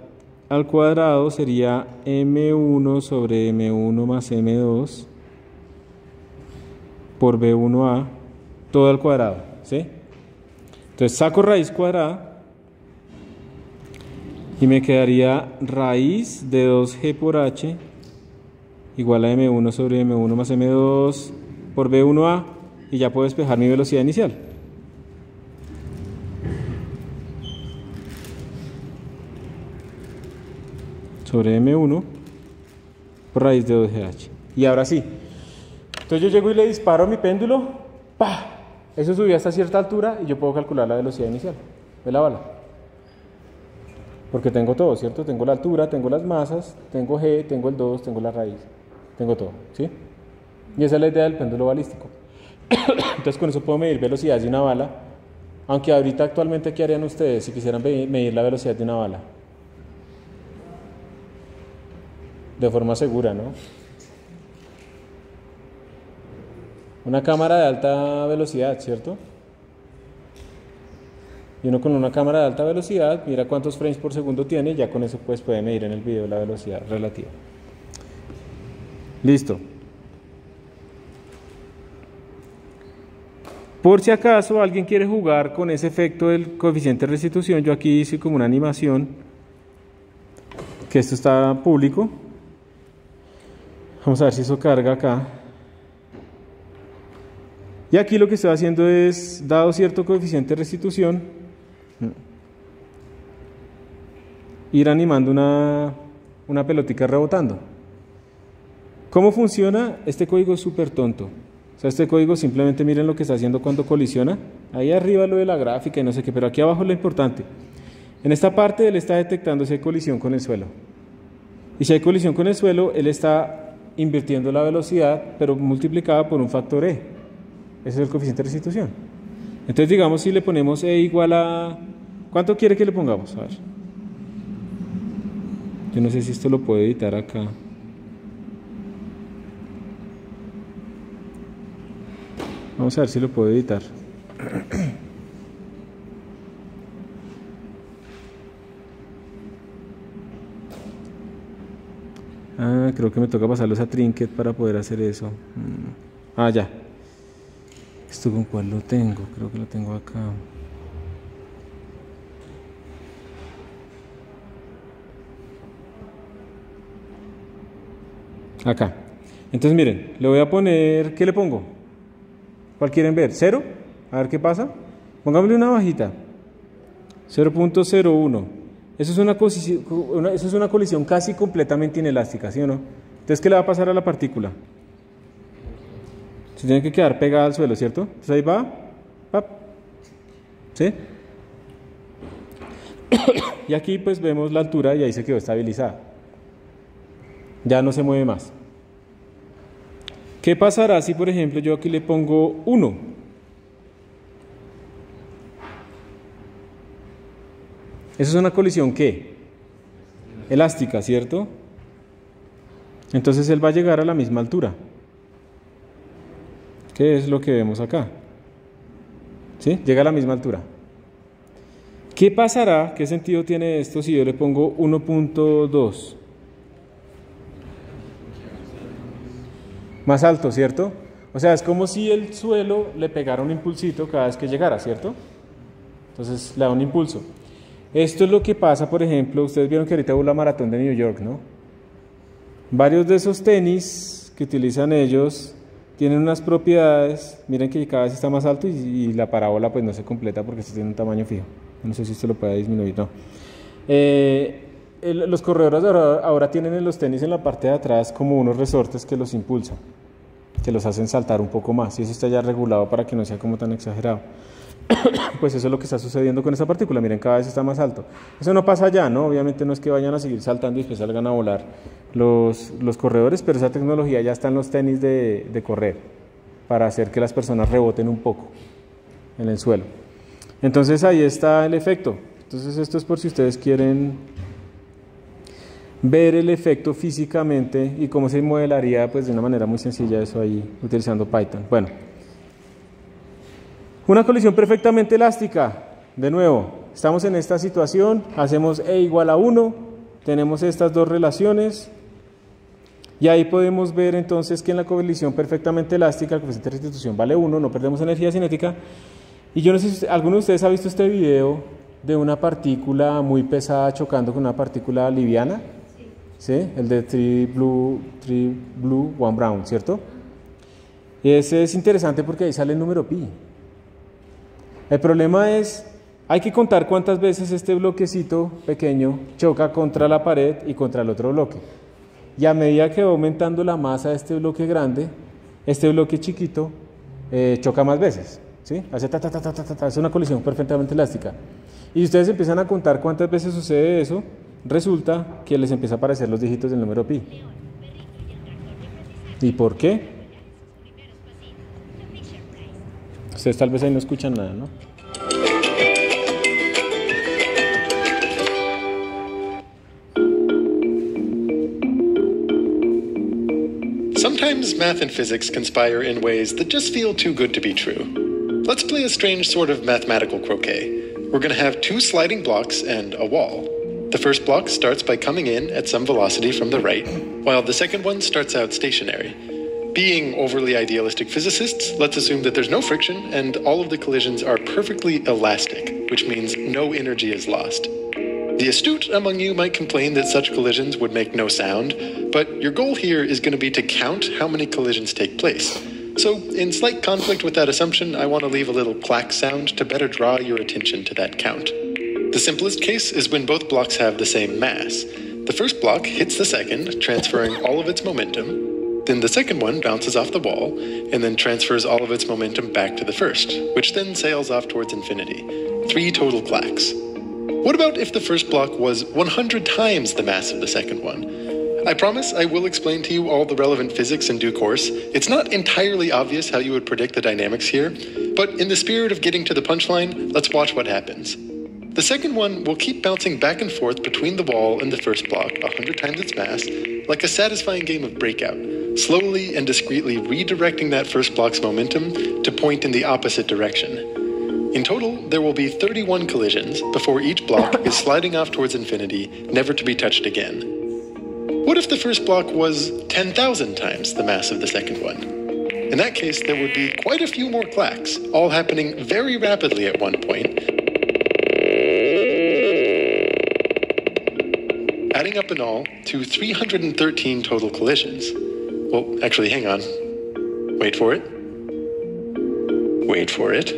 al cuadrado sería M1 sobre M1 más M2 por B1A, todo al cuadrado, ¿sí? Entonces saco raíz cuadrada y me quedaría raíz de 2G por H igual a M1 sobre M1 más M2 por B1A, y ya puedo despejar mi velocidad inicial. Sobre M1 por raíz de 2GH. Y ahora sí. Entonces yo llego y le disparo a mi péndulo. ¡Pah! Eso subió hasta cierta altura y yo puedo calcular la velocidad inicial de la bala. Porque tengo todo, ¿cierto? Tengo la altura, tengo las masas, tengo G, tengo el 2, tengo la raíz. Tengo todo, ¿sí? Y esa es la idea del péndulo balístico. Entonces con eso puedo medir velocidades de una bala. Aunque ahorita actualmente, ¿qué harían ustedes si quisieran medir la velocidad de una bala? De forma segura, ¿no? Una cámara de alta velocidad, ¿cierto? Y uno con una cámara de alta velocidad mira cuántos frames por segundo tiene, y ya con eso pues puede medir en el video la velocidad relativa. Listo. Por si acaso alguien quiere jugar con ese efecto del coeficiente de restitución, yo aquí hice como una animación, que esto está público. Vamos a ver si eso carga acá. Y aquí lo que estoy haciendo es, dado cierto coeficiente de restitución, ir animando una pelotica rebotando. ¿Cómo funciona? Este código es súper tonto. O sea, este código simplemente miren lo que está haciendo cuando colisiona. Ahí arriba lo de la gráfica y no sé qué, pero aquí abajo lo importante. En esta parte él está detectando si hay colisión con el suelo. Y si hay colisión con el suelo, él está invirtiendo la velocidad, pero multiplicada por un factor E. Ese es el coeficiente de restitución. Entonces, digamos, si le ponemos E igual a... ¿Cuánto quiere que le pongamos? A ver. Yo no sé si esto lo puedo editar acá. Vamos a ver si lo puedo editar. Creo que me toca pasarlos a Trinket para poder hacer eso. Ya. ¿Esto con cuál lo tengo? Creo que lo tengo acá. Acá. Entonces miren, le voy a poner... ¿Qué le pongo? ¿Cuál quieren ver? ¿0? A ver qué pasa. Pongámosle una bajita. 0.01. Eso es una colisión casi completamente inelástica, ¿sí o no? Entonces, ¿qué le va a pasar a la partícula? Se tiene que quedar pegada al suelo, ¿cierto? Entonces ahí va. ¡Pap! ¿Sí? Y aquí pues vemos la altura y ahí se quedó estabilizada. Ya no se mueve más. ¿Qué pasará si, por ejemplo, yo aquí le pongo 1? Eso es una colisión, ¿qué? Elástica, ¿cierto? Entonces él va a llegar a la misma altura. ¿Qué es lo que vemos acá? ¿Sí? Llega a la misma altura. ¿Qué pasará? ¿Qué sentido tiene esto si yo le pongo 1.2? Más alto, ¿cierto? O sea, es como si el suelo le pegara un impulsito cada vez que llegara, ¿cierto? Entonces le da un impulso. Esto es lo que pasa, por ejemplo, ustedes vieron que ahorita hubo la maratón de New York, ¿no? Varios de esos tenis que utilizan ellos tienen unas propiedades, miren que cada vez está más alto y la parábola pues no se completa porque esto tiene un tamaño fijo. No sé si esto lo puede disminuir, no. Los corredores ahora tienen en los tenis en la parte de atrás como unos resortes que los impulsan. que los hacen saltar un poco más, y eso está ya regulado para que no sea como tan exagerado. Pues eso es lo que está sucediendo con esa partícula, miren, cada vez está más alto. Eso no pasa ya, ¿no? Obviamente no es que vayan a seguir saltando y después salgan a volar los corredores, pero esa tecnología ya está en los tenis de correr, para hacer que las personas reboten un poco en el suelo. Entonces ahí está el efecto. Entonces esto es por si ustedes quieren ver el efecto físicamente y cómo se modelaría pues de una manera muy sencilla eso ahí utilizando Python. Bueno, una colisión perfectamente elástica. De nuevo, estamos en esta situación, hacemos E igual a 1, tenemos estas dos relaciones y ahí podemos ver entonces que en la colisión perfectamente elástica el coeficiente de restitución vale 1, no perdemos energía cinética. Y yo no sé si alguno de ustedes ha visto este video de una partícula muy pesada chocando con una partícula liviana. ¿Sí? El de 3 blue, 1 brown, ¿cierto? Y ese es interesante porque ahí sale el número pi. El problema es, hay que contar cuántas veces este bloquecito pequeño choca contra la pared y contra el otro bloque. Y a medida que va aumentando la masa de este bloque grande, este bloque chiquito choca más veces. ¿Sí? Hace es una colisión perfectamente elástica. Y si ustedes empiezan a contar cuántas veces sucede eso, resulta que les empieza a aparecer los dígitos del número pi. ¿Y por qué? Ustedes tal vez ahí no escuchan nada, ¿no? Sometimes math and physics conspire in ways that just feel too good to be true. Let's play a strange sort of mathematical croquet. We're going to have two sliding blocks and a wall. The first block starts by coming in at some velocity from the right, while the second one starts out stationary. Being overly idealistic physicists, let's assume that there's no friction and all of the collisions are perfectly elastic, which means no energy is lost. The astute among you might complain that such collisions would make no sound, but your goal here is going to be to count how many collisions take place. So, in slight conflict with that assumption, I want to leave a little clack sound to better draw your attention to that count. The simplest case is when both blocks have the same mass. The first block hits the second, transferring all of its momentum. Then the second one bounces off the wall, and then transfers all of its momentum back to the first, which then sails off towards infinity. 3 total clacks. What about if the first block was 100 times the mass of the second one? I promise I will explain to you all the relevant physics in due course. It's not entirely obvious how you would predict the dynamics here, but in the spirit of getting to the punchline, let's watch what happens. The second one will keep bouncing back and forth between the wall and the first block 100 times its mass, like a satisfying game of breakout, slowly and discreetly redirecting that first block's momentum to point in the opposite direction. In total, there will be 31 collisions before each block is sliding off towards infinity, never to be touched again. What if the first block was 10,000 times the mass of the second one? In that case, there would be quite a few more clacks, all happening very rapidly at one point, adding up in all to 313 total collisions. Well, actually, hang on. Wait for it. Wait for it.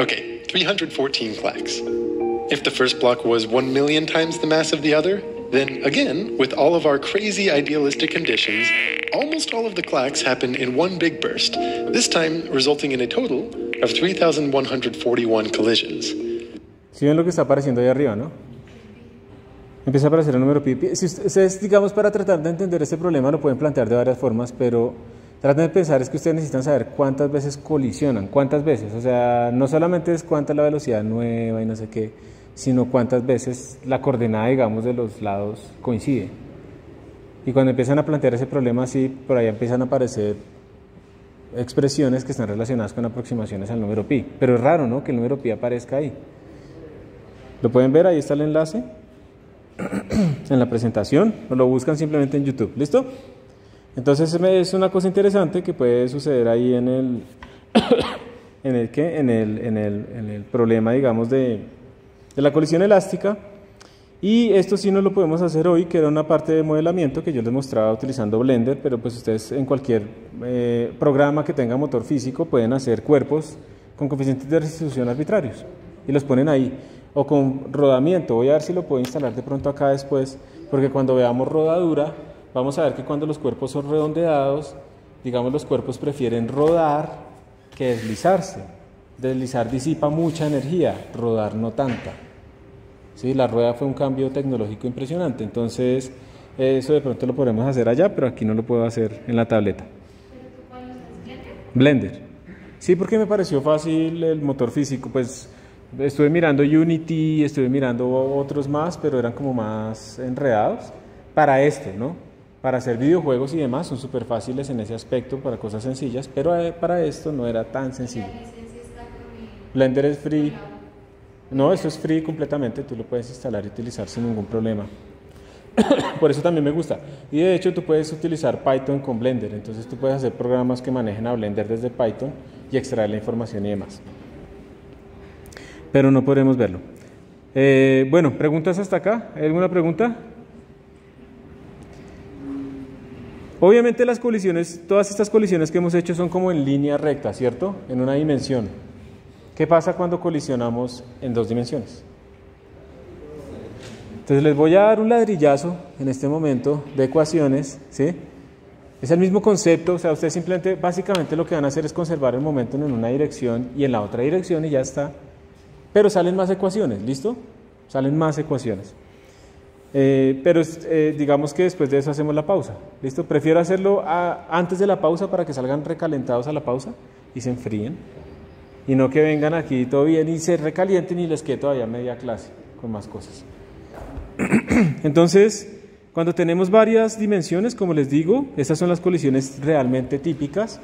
Okay, 314 clacks. If the first block was 1 million times the mass of the other, then again, with all of our crazy idealistic conditions, almost all of the clacks happen in one big burst, this time resulting in a total of 3,141 collisions. ¿Sí ven lo que está apareciendo ahí arriba, no? Empieza a aparecer el número pi. Si ustedes, digamos, para tratar de entender este problema lo pueden plantear de varias formas, pero traten de pensar es que ustedes necesitan saber cuántas veces colisionan, cuántas veces, o sea, no solamente es cuánta la velocidad nueva y no sé qué, sino cuántas veces la coordenada, digamos, de los lados coincide. Y cuando empiezan a plantear ese problema así, por ahí empiezan a aparecer expresiones que están relacionadas con aproximaciones al número pi. Pero es raro, ¿no?, que el número pi aparezca ahí. Lo pueden ver, ahí está el enlace en la presentación, o lo buscan simplemente en YouTube. ¿Listo? Entonces es una cosa interesante que puede suceder ahí en el en el problema, digamos, de la colisión elástica. Y esto sí no lo podemos hacer hoy, que era una parte de modelamiento que yo les mostraba utilizando Blender, pero pues ustedes en cualquier programa que tenga motor físico pueden hacer cuerpos con coeficientes de restitución arbitrarios y los ponen ahí, o con rodamiento. Voy a ver si lo puedo instalar de pronto acá después, porque cuando veamos rodadura vamos a ver que cuando los cuerpos son redondeados, digamos, los cuerpos prefieren rodar que deslizarse. Deslizar disipa mucha energía, rodar no tanta. ¿Sí? La rueda fue un cambio tecnológico impresionante, entonces eso de pronto lo podemos hacer allá, pero aquí no lo puedo hacer en la tableta. ¿Pero tú cuál usas? Blender. Sí, porque me pareció fácil el motor físico, pues estuve mirando Unity, estuve mirando otros más, pero eran como más enredados para esto, ¿no? Para hacer videojuegos y demás son súper fáciles en ese aspecto, para cosas sencillas, pero para esto no era tan sencillo. ¿La licencia está con el... Blender es free. No, esto es free completamente, tú lo puedes instalar y utilizar sin ningún problema. Por eso también me gusta. Y de hecho tú puedes utilizar Python con Blender, entonces tú puedes hacer programas que manejen a Blender desde Python y extraer la información y demás. Pero no podremos verlo. Bueno, ¿preguntas hasta acá? ¿Hay alguna pregunta? Obviamente las colisiones, todas estas colisiones que hemos hecho son como en línea recta, ¿cierto? En una dimensión. ¿Qué pasa cuando colisionamos en dos dimensiones? Entonces les voy a dar un ladrillazo en este momento de ecuaciones, ¿sí? Es el mismo concepto, o sea, ustedes simplemente, básicamente lo que van a hacer es conservar el momento en una dirección y en la otra dirección y ya está. Pero salen más ecuaciones, ¿listo? Salen más ecuaciones. Pero digamos que después de eso hacemos la pausa, ¿listo? Prefiero hacerlo antes de la pausa para que salgan recalentados a la pausa y se enfríen. Y no que vengan aquí todo bien y se recalienten y les quede todavía media clase con más cosas. Entonces, cuando tenemos varias dimensiones, como les digo, estas son las colisiones realmente típicas.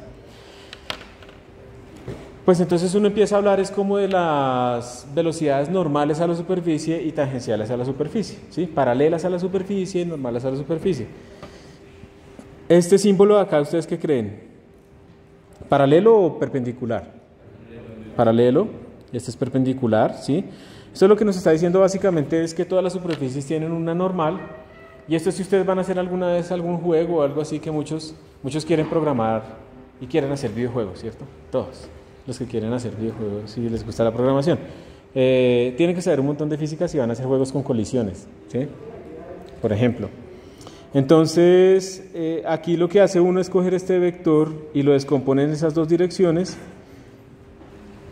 Pues entonces uno empieza a hablar es como de las velocidades normales a la superficie y tangenciales a la superficie, ¿sí? Paralelas a la superficie y normales a la superficie. Este símbolo de acá, ¿ustedes qué creen? ¿Paralelo o perpendicular? Paralelo, este es perpendicular, ¿sí? Esto lo que nos está diciendo básicamente es que todas las superficies tienen una normal, y esto si ustedes van a hacer alguna vez algún juego o algo así, que muchos quieren programar y quieren hacer videojuegos, ¿cierto? Todos los que quieren hacer videojuegos y les gusta la programación. Tienen que saber un montón de física si van a hacer juegos con colisiones, ¿sí? Por ejemplo. Entonces, aquí lo que hace uno es coger este vector y lo descompone en esas dos direcciones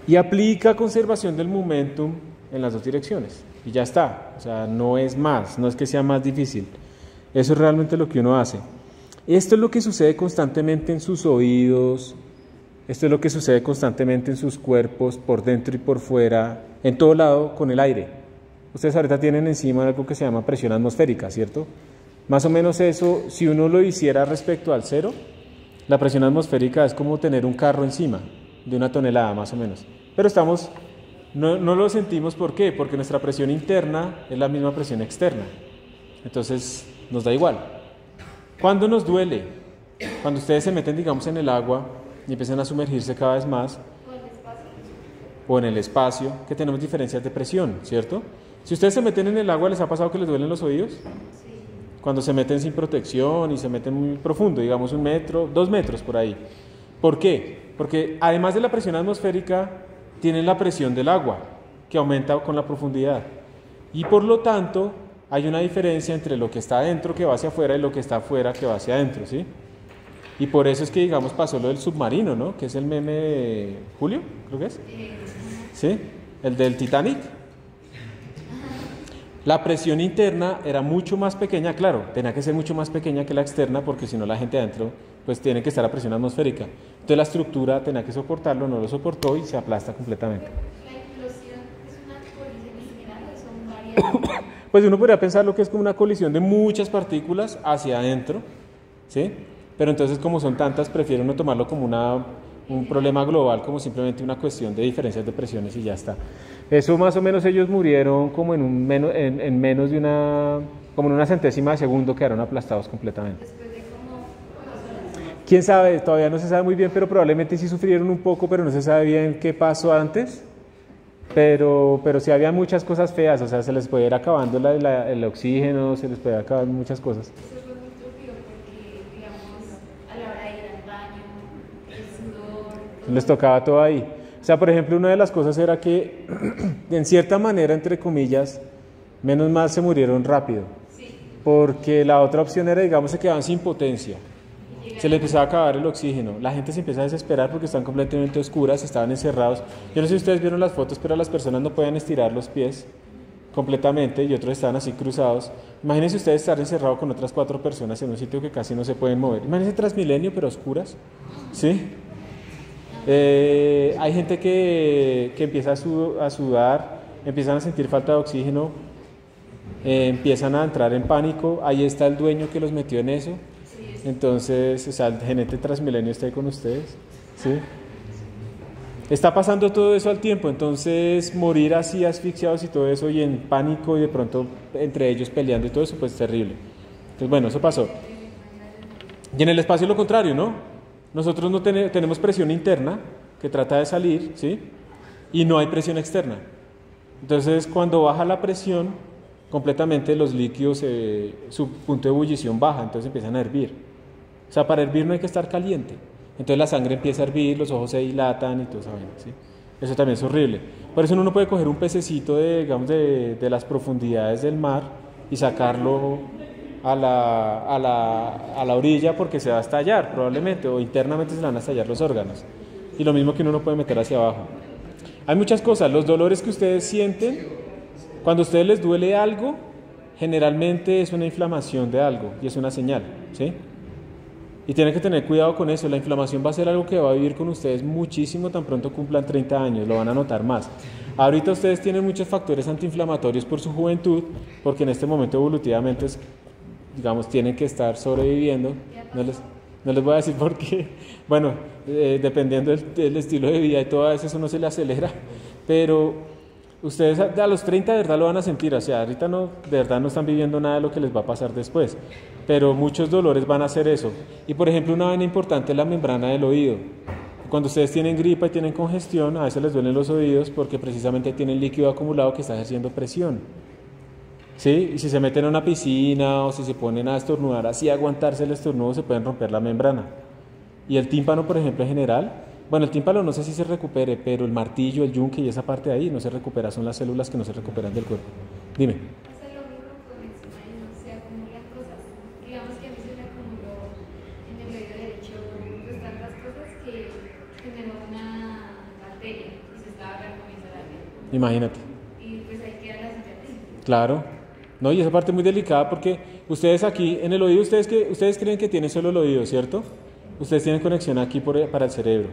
y aplica conservación del momentum en las dos direcciones. Y ya está. O sea, no es más, no es que sea más difícil. Eso es realmente lo que uno hace. Esto es lo que sucede constantemente en sus oídos, esto es lo que sucede constantemente en sus cuerpos, por dentro y por fuera, en todo lado con el aire. Ustedes ahorita tienen encima algo que se llama presión atmosférica, ¿cierto? Más o menos eso, si uno lo hiciera respecto al cero, la presión atmosférica es como tener un carro encima, de 1 tonelada más o menos. Pero no lo sentimos, ¿por qué? Porque nuestra presión interna es la misma presión externa. Entonces, nos da igual. ¿Cuándo nos duele? Cuando ustedes se meten, digamos, en el agua y empiezan a sumergirse cada vez más, o en el espacio, que tenemos diferencias de presión, ¿cierto? Si ustedes se meten en el agua, ¿les ha pasado que les duelen los oídos? Sí. Cuando se meten sin protección y se meten muy profundo, digamos 1 metro, 2 metros por ahí. ¿Por qué? Porque además de la presión atmosférica, tienen la presión del agua, que aumenta con la profundidad. Y por lo tanto, hay una diferencia entre lo que está adentro, que va hacia afuera, y lo que está afuera, que va hacia adentro, ¿sí? Y por eso es que, digamos, pasó lo del submarino, ¿no? Que es el meme de Julio, creo que es. ¿Sí? El del Titanic. La presión interna era mucho más pequeña, claro, tenía que ser mucho más pequeña que la externa, porque si no la gente adentro, pues tiene que estar a presión atmosférica. Entonces la estructura tenía que soportarlo, no lo soportó y se aplasta completamente. ¿La explosión es una colisión en general o son varias? Pues uno podría pensar lo que es como una colisión de muchas partículas hacia adentro, ¿sí? Pero entonces, como son tantas, prefiero no tomarlo como un problema global, como simplemente una cuestión de diferencias de presiones y ya está. Eso más o menos ellos murieron como en menos de como en una centésima de segundo, quedaron aplastados completamente. Después de como 2 horas. ¿Quién sabe? Todavía no se sabe muy bien, pero probablemente sí sufrieron un poco, pero no se sabe bien qué pasó antes. Pero sí había muchas cosas feas, o sea, se les puede ir acabando el oxígeno, se les puede acabar muchas cosas. Eso fue muy turbio porque, digamos, a la hora de ir al baño, el sudor... Les tocaba todo ahí. O sea, por ejemplo, una de las cosas era que, en cierta manera, entre comillas, menos mal se murieron rápido. Sí. porque la otra opción era, digamos, se quedaban sin potencia, se les empezaba a acabar el oxígeno, la gente se empieza a desesperar porque están completamente oscuras, estaban encerrados. Yo no sé si ustedes vieron las fotos, pero las personas no podían estirar los pies completamente y otros estaban así cruzados. Imagínense ustedes estar encerrados con otras 4 personas en un sitio que casi no se pueden mover. Imagínense Transmilenio, pero a oscuras, ¿sí? Hay gente que empieza a sudar, empiezan a sentir falta de oxígeno, empiezan a entrar en pánico. Ahí está el dueño que los metió en eso. Entonces, o sea, el gerente Transmilenio está ahí con ustedes, ¿sí? Está pasando todo eso al tiempo, entonces morir así asfixiados y todo eso y en pánico y de pronto entre ellos peleando y todo eso, pues terrible. Entonces, bueno, eso pasó. Y en el espacio lo contrario, ¿no? Nosotros no tenemos presión interna que trata de salir, ¿sí? Y no hay presión externa. Entonces, cuando baja la presión, completamente los líquidos, su punto de ebullición baja, entonces empiezan a hervir. O sea, para hervir no hay que estar caliente. Entonces la sangre empieza a hervir, los ojos se dilatan y todo eso, ¿sí? Eso también es horrible. Por eso uno no puede coger un pececito digamos, de las profundidades del mar y sacarlo a la orilla porque se va a estallar probablemente, o internamente se le van a estallar los órganos. Y lo mismo que uno no puede meter hacia abajo. Hay muchas cosas, los dolores que ustedes sienten, cuando a ustedes les duele algo, generalmente es una inflamación de algo y es una señal, ¿sí? Y tienen que tener cuidado con eso. La inflamación va a ser algo que va a vivir con ustedes muchísimo tan pronto cumplan 30 años, lo van a notar más. Ahorita ustedes tienen muchos factores antiinflamatorios por su juventud, porque en este momento evolutivamente, digamos, tienen que estar sobreviviendo. No les voy a decir por qué. Bueno, dependiendo del estilo de vida y todo eso no se le acelera, pero ustedes a los 30 de verdad lo van a sentir. O sea, ahorita no, de verdad no están viviendo nada de lo que les va a pasar después, pero muchos dolores van a hacer eso. Y por ejemplo, una vaina importante es la membrana del oído. Cuando ustedes tienen gripa y tienen congestión, a veces les duelen los oídos porque precisamente tienen líquido acumulado que está ejerciendo presión, ¿sí? Y si se meten a una piscina o si se ponen a estornudar así, a aguantarse el estornudo, se pueden romper la membrana. Y el tímpano, por ejemplo, en general, bueno, el tímpano no sé si se recupere, pero el martillo, el yunque y esa parte de ahí no se recupera, son las células que no se recuperan del cuerpo. Dime. Imagínate. Y pues ahí queda la cicatriz. Claro. No, y esa parte es muy delicada porque ustedes aquí en el oído, ustedes creen que tienen solo el oído, ¿cierto? Ustedes tienen conexión aquí para el cerebro.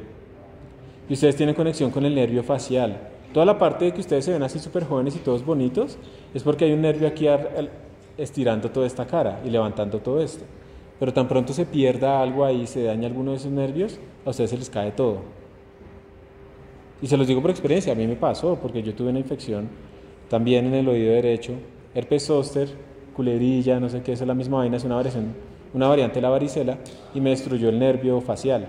Y ustedes tienen conexión con el nervio facial. Toda la parte de que ustedes se ven así súper jóvenes y todos bonitos es porque hay un nervio aquí estirando toda esta cara y levantando todo esto. Pero tan pronto se pierda algo ahí, se daña alguno de esos nervios, a ustedes se les cae todo. Y se los digo por experiencia, a mí me pasó, porque yo tuve una infección también en el oído derecho, herpes zóster, culebrilla, no sé qué, es la misma vaina, es una variante de la varicela, y me destruyó el nervio facial.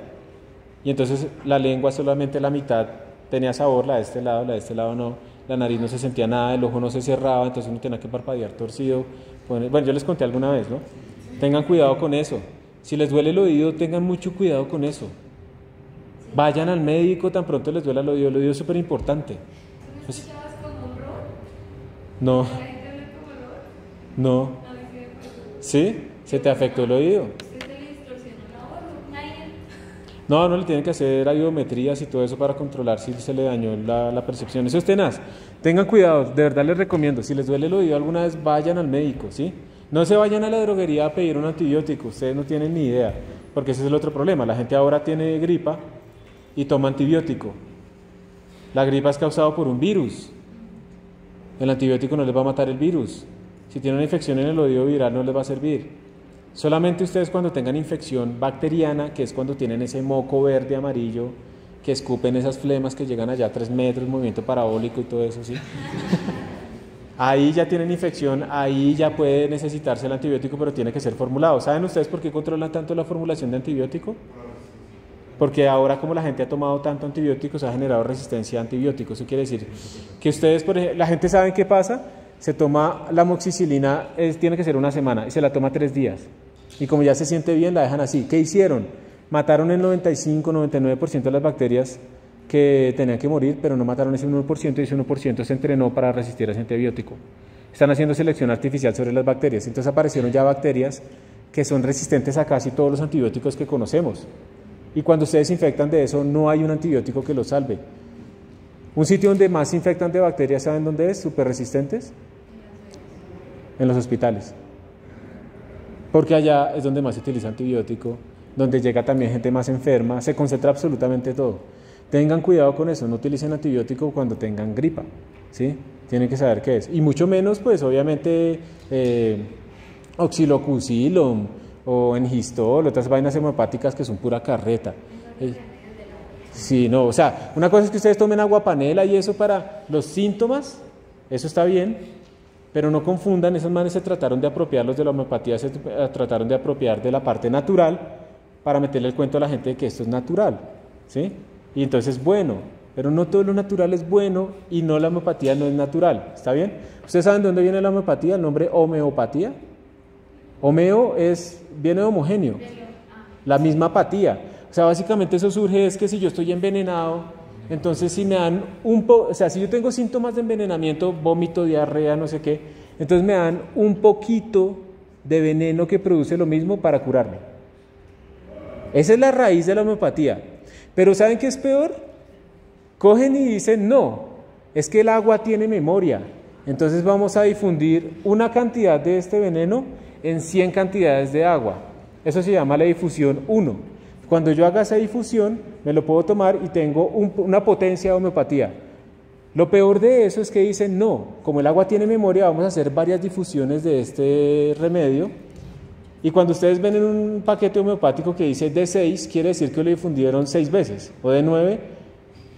Y entonces la lengua solamente la mitad tenía sabor, la de este lado no, la nariz no se sentía nada, el ojo no se cerraba, entonces uno tenía que parpadear torcido. Bueno, yo les conté alguna vez, ¿no? Tengan cuidado con eso. Si les duele el oído, tengan mucho cuidado con eso. Vayan al médico tan pronto les duele el oído es súper importante. ¿Tú escuchabas como un robot? No, ¿La gente habla como robot? no. A mí sí me pasó. ¿Sí? ¿Se te afectó el oído? ¿Usted se le distorsionó la voz? Nadie. No le tienen que hacer audiometrías y todo eso para controlar si se le dañó la percepción. Eso es tenaz. Tengan cuidado, de verdad les recomiendo. Si les duele el oído alguna vez, vayan al médico, ¿sí? No se vayan a la droguería a pedir un antibiótico, ustedes no tienen ni idea, porque ese es el otro problema. La gente ahora tiene gripa y toma antibiótico. La gripa es causada por un virus. El antibiótico no les va a matar el virus. Si tienen una infección en el oído viral no les va a servir. Solamente ustedes cuando tengan infección bacteriana, que es cuando tienen ese moco verde, amarillo, que escupen esas flemas que llegan allá a 3 metros, movimiento parabólico y todo eso, ¿sí? Ahí ya tienen infección, ahí ya puede necesitarse el antibiótico, pero tiene que ser formulado. ¿Saben ustedes por qué controlan tanto la formulación de antibiótico? Porque ahora como la gente ha tomado tanto antibiótico, se ha generado resistencia a antibióticos. Eso quiere decir que ustedes, por ejemplo, la gente sabe qué pasa, se toma la amoxicilina, tiene que ser una semana, y se la toma 3 días. Y como ya se siente bien, la dejan así. ¿Qué hicieron? Mataron el 95-99% de las bacterias que tenían que morir, pero no mataron ese 1%, y ese 1% se entrenó para resistir a ese antibiótico. Están haciendo selección artificial sobre las bacterias. Entonces aparecieron ya bacterias que son resistentes a casi todos los antibióticos que conocemos. Y cuando ustedes se infectan de eso, no hay un antibiótico que los salve. Un sitio donde más se infectan de bacterias, ¿saben dónde es? Súper resistentes. En los hospitales. Porque allá es donde más se utiliza antibiótico, donde llega también gente más enferma, se concentra absolutamente todo. Tengan cuidado con eso, no utilicen antibiótico cuando tengan gripa, ¿sí? Tienen que saber qué es. Y mucho menos, pues, obviamente, oxilocucilum o engistol, otras vainas hemopáticas que son pura carreta. Sí, no, o sea, una cosa es que ustedes tomen agua panela y eso para los síntomas, eso está bien, pero no confundan, esos manes se trataron de apropiarlos de la homeopatía, se trataron de apropiar de la parte natural para meterle el cuento a la gente de que esto es natural, ¿sí? Y entonces es bueno, pero no todo lo natural es bueno y no la homeopatía no es natural, ¿está bien? ¿Ustedes saben de dónde viene la homeopatía? El nombre homeopatía. Homeo viene de homogéneo, la misma apatía. O sea, básicamente eso surge es que si yo estoy envenenado, entonces si me dan o sea, si yo tengo síntomas de envenenamiento, vómito, diarrea, no sé qué, entonces me dan un poquito de veneno que produce lo mismo para curarme. Esa es la raíz de la homeopatía. Pero ¿saben qué es peor? Cogen y dicen, no, es que el agua tiene memoria, entonces vamos a difundir una cantidad de este veneno en 100 cantidades de agua. Eso se llama la difusión 1. Cuando yo haga esa difusión, me lo puedo tomar y tengo una potencia de homeopatía. Lo peor de eso es que dicen, no, como el agua tiene memoria, vamos a hacer varias difusiones de este remedio. Y cuando ustedes ven en un paquete homeopático que dice de 6, quiere decir que lo difundieron 6 veces, o de 9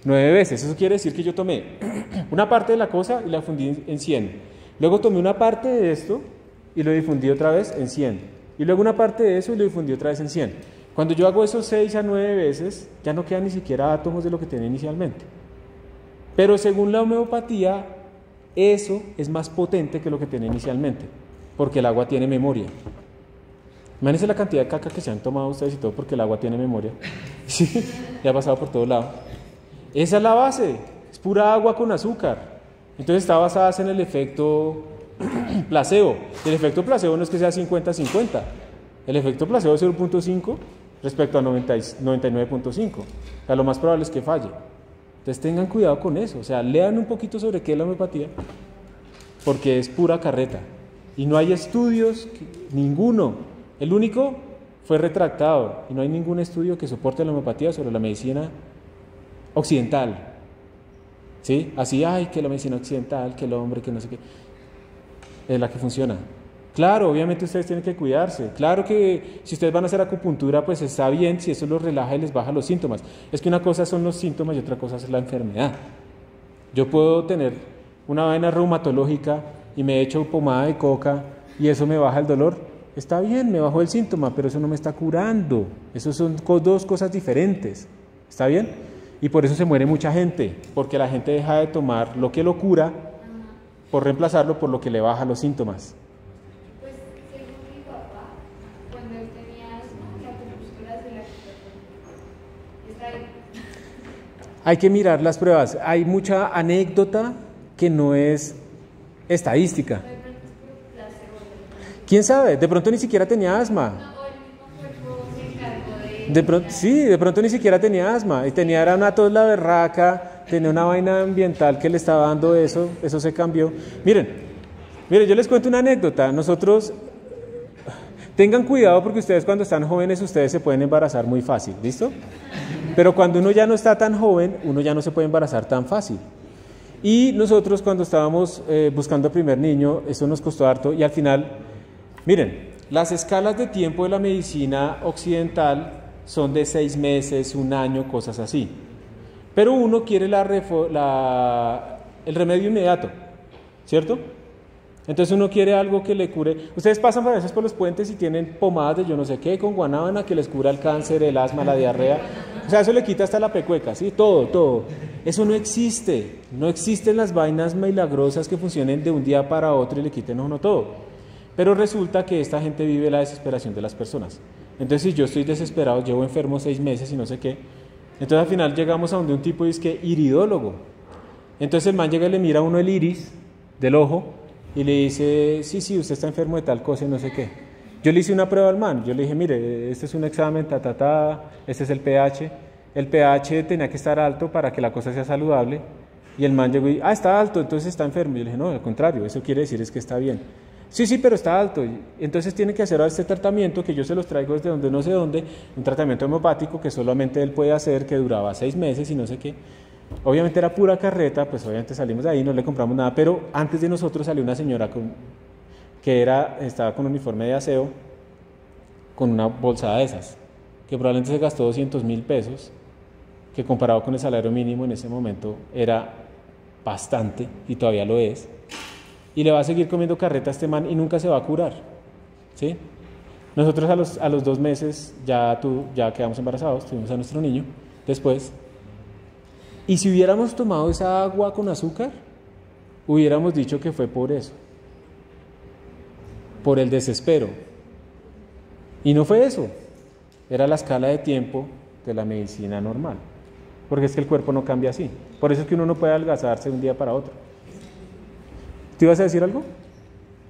veces. Eso quiere decir que yo tomé una parte de la cosa y la difundí en 100. Luego tomé una parte de esto y lo difundí otra vez en 100. Y luego una parte de eso y lo difundí otra vez en 100. Cuando yo hago esos 6 a 9 veces, ya no quedan ni siquiera átomos de lo que tenía inicialmente. Pero según la homeopatía, eso es más potente que lo que tenía inicialmente, porque el agua tiene memoria. Imagínense la cantidad de caca que se han tomado ustedes y todo porque el agua tiene memoria. Sí, ya ha pasado por todo lado. Esa es la base, es pura agua con azúcar. Entonces está basada en el efecto placebo. El efecto placebo no es que sea 50-50. El efecto placebo es 0.5 respecto a 99.5. O sea, lo más probable es que falle. Entonces tengan cuidado con eso. O sea, lean un poquito sobre qué es la homeopatía, porque es pura carreta. Y no hay estudios, ninguno. El único fue retractado. Y no hay ningún estudio que soporte la homeopatía sobre la medicina occidental. ¿Sí? Así, ay, que la medicina occidental, que el hombre, que no sé qué. Es la que funciona. Claro, obviamente ustedes tienen que cuidarse. Claro que si ustedes van a hacer acupuntura, pues está bien si eso los relaja y les baja los síntomas. Es que una cosa son los síntomas y otra cosa es la enfermedad. Yo puedo tener una vaina reumatológica y me echo pomada de coca y eso me baja el dolor. Está bien, me bajó el síntoma, pero eso no me está curando. Eso son dos cosas diferentes. ¿Está bien? Y por eso se muere mucha gente, porque la gente deja de tomar lo que lo cura por reemplazarlo por lo que le baja los síntomas. Hay que mirar las pruebas. Hay mucha anécdota que no es estadística. ¿Quién sabe? De pronto ni siquiera tenía asma. De pronto ni siquiera tenía asma. Y era una tos la berraca, tenía una vaina ambiental que le estaba dando eso se cambió. Miren, yo les cuento una anécdota. Nosotros, tengan cuidado porque ustedes cuando están jóvenes, ustedes se pueden embarazar muy fácil, ¿listo? Pero cuando uno ya no está tan joven, uno ya no se puede embarazar tan fácil. Y nosotros cuando estábamos buscando el primer niño, eso nos costó harto y al final, miren, las escalas de tiempo de la medicina occidental son de 6 meses, 1 año, cosas así. Pero uno quiere el remedio inmediato, ¿cierto? Entonces uno quiere algo que le cure. Ustedes pasan a veces por los puentes y tienen pomadas de yo no sé qué con guanábana que les cura el cáncer, el asma, la diarrea. O sea, eso le quita hasta la pecueca, ¿sí? Todo. Eso no existe. No existen las vainas milagrosas que funcionen de un día para otro y le quiten a uno todo. Pero resulta que esta gente vive la desesperación de las personas. Entonces, si yo estoy desesperado, llevo enfermo 6 meses y no sé qué, entonces al final llegamos a donde un tipo dice que iridólogo. Entonces el man llega y le mira a uno el iris del ojo y le dice, sí, usted está enfermo de tal cosa y no sé qué. Yo le hice una prueba al man, yo le dije, mire, este es un examen, este es el pH. El pH tenía que estar alto para que la cosa sea saludable. Y el man llegó y, está alto, entonces está enfermo. Y yo le dije, no, al contrario, eso quiere decir es que está bien. Sí, pero está alto. Entonces tiene que hacer este tratamiento que yo se los traigo desde donde no sé dónde, un tratamiento homeopático que solamente él puede hacer, que duraba 6 meses y no sé qué. Obviamente era pura carreta, pues obviamente salimos de ahí, no le compramos nada, pero antes de nosotros salió una señora que estaba con uniforme de aseo, con una bolsa de esas, que probablemente se gastó 200,000 pesos, que comparado con el salario mínimo en ese momento era bastante, y todavía lo es, y le va a seguir comiendo carreta a este man y nunca se va a curar, ¿sí? Nosotros a los 2 meses ya quedamos embarazados, tuvimos a nuestro niño, después, y si hubiéramos tomado esa agua con azúcar, hubiéramos dicho que fue por eso, por el desespero, y no fue eso, era la escala de tiempo de la medicina normal, porque es que el cuerpo no cambia así, por eso es que uno no puede adelgazarse de un día para otro. ¿Te ibas a decir algo?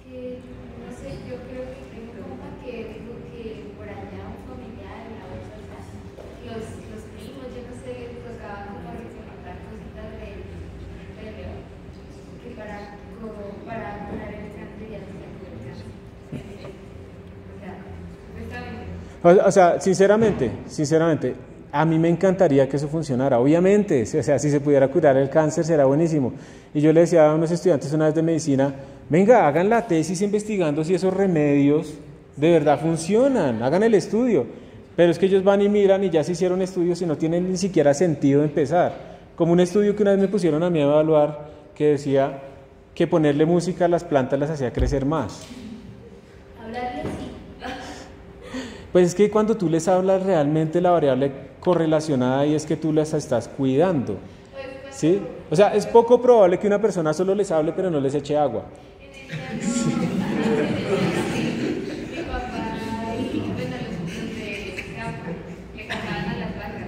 Que, no sé, yo creo que tengo como que dijo que por allá un familiar en la bolsa, o sea, los primos, yo no sé, tocaban como recolectar cositas de león, que para curar el cáncer y así el cáncer. O sea, sinceramente, a mí me encantaría que eso funcionara. Obviamente, o sea, si se pudiera curar el cáncer será buenísimo. Y yo le decía a unos estudiantes una vez de medicina, venga, hagan la tesis investigando si esos remedios de verdad funcionan, hagan el estudio. Pero es que ellos van y miran y ya se hicieron estudios y no tienen ni siquiera sentido empezar. Como un estudio que una vez me pusieron a mí a evaluar que decía que ponerle música a las plantas las hacía crecer más. Hablarle así. Pues es que cuando tú les hablas realmente la variable correlacionada ahí es que tú las estás cuidando, ¿sí? O sea, es poco probable que una persona solo les hable pero no les eche agua. Mi papá y bueno, los de campo le cantaban a las vacas.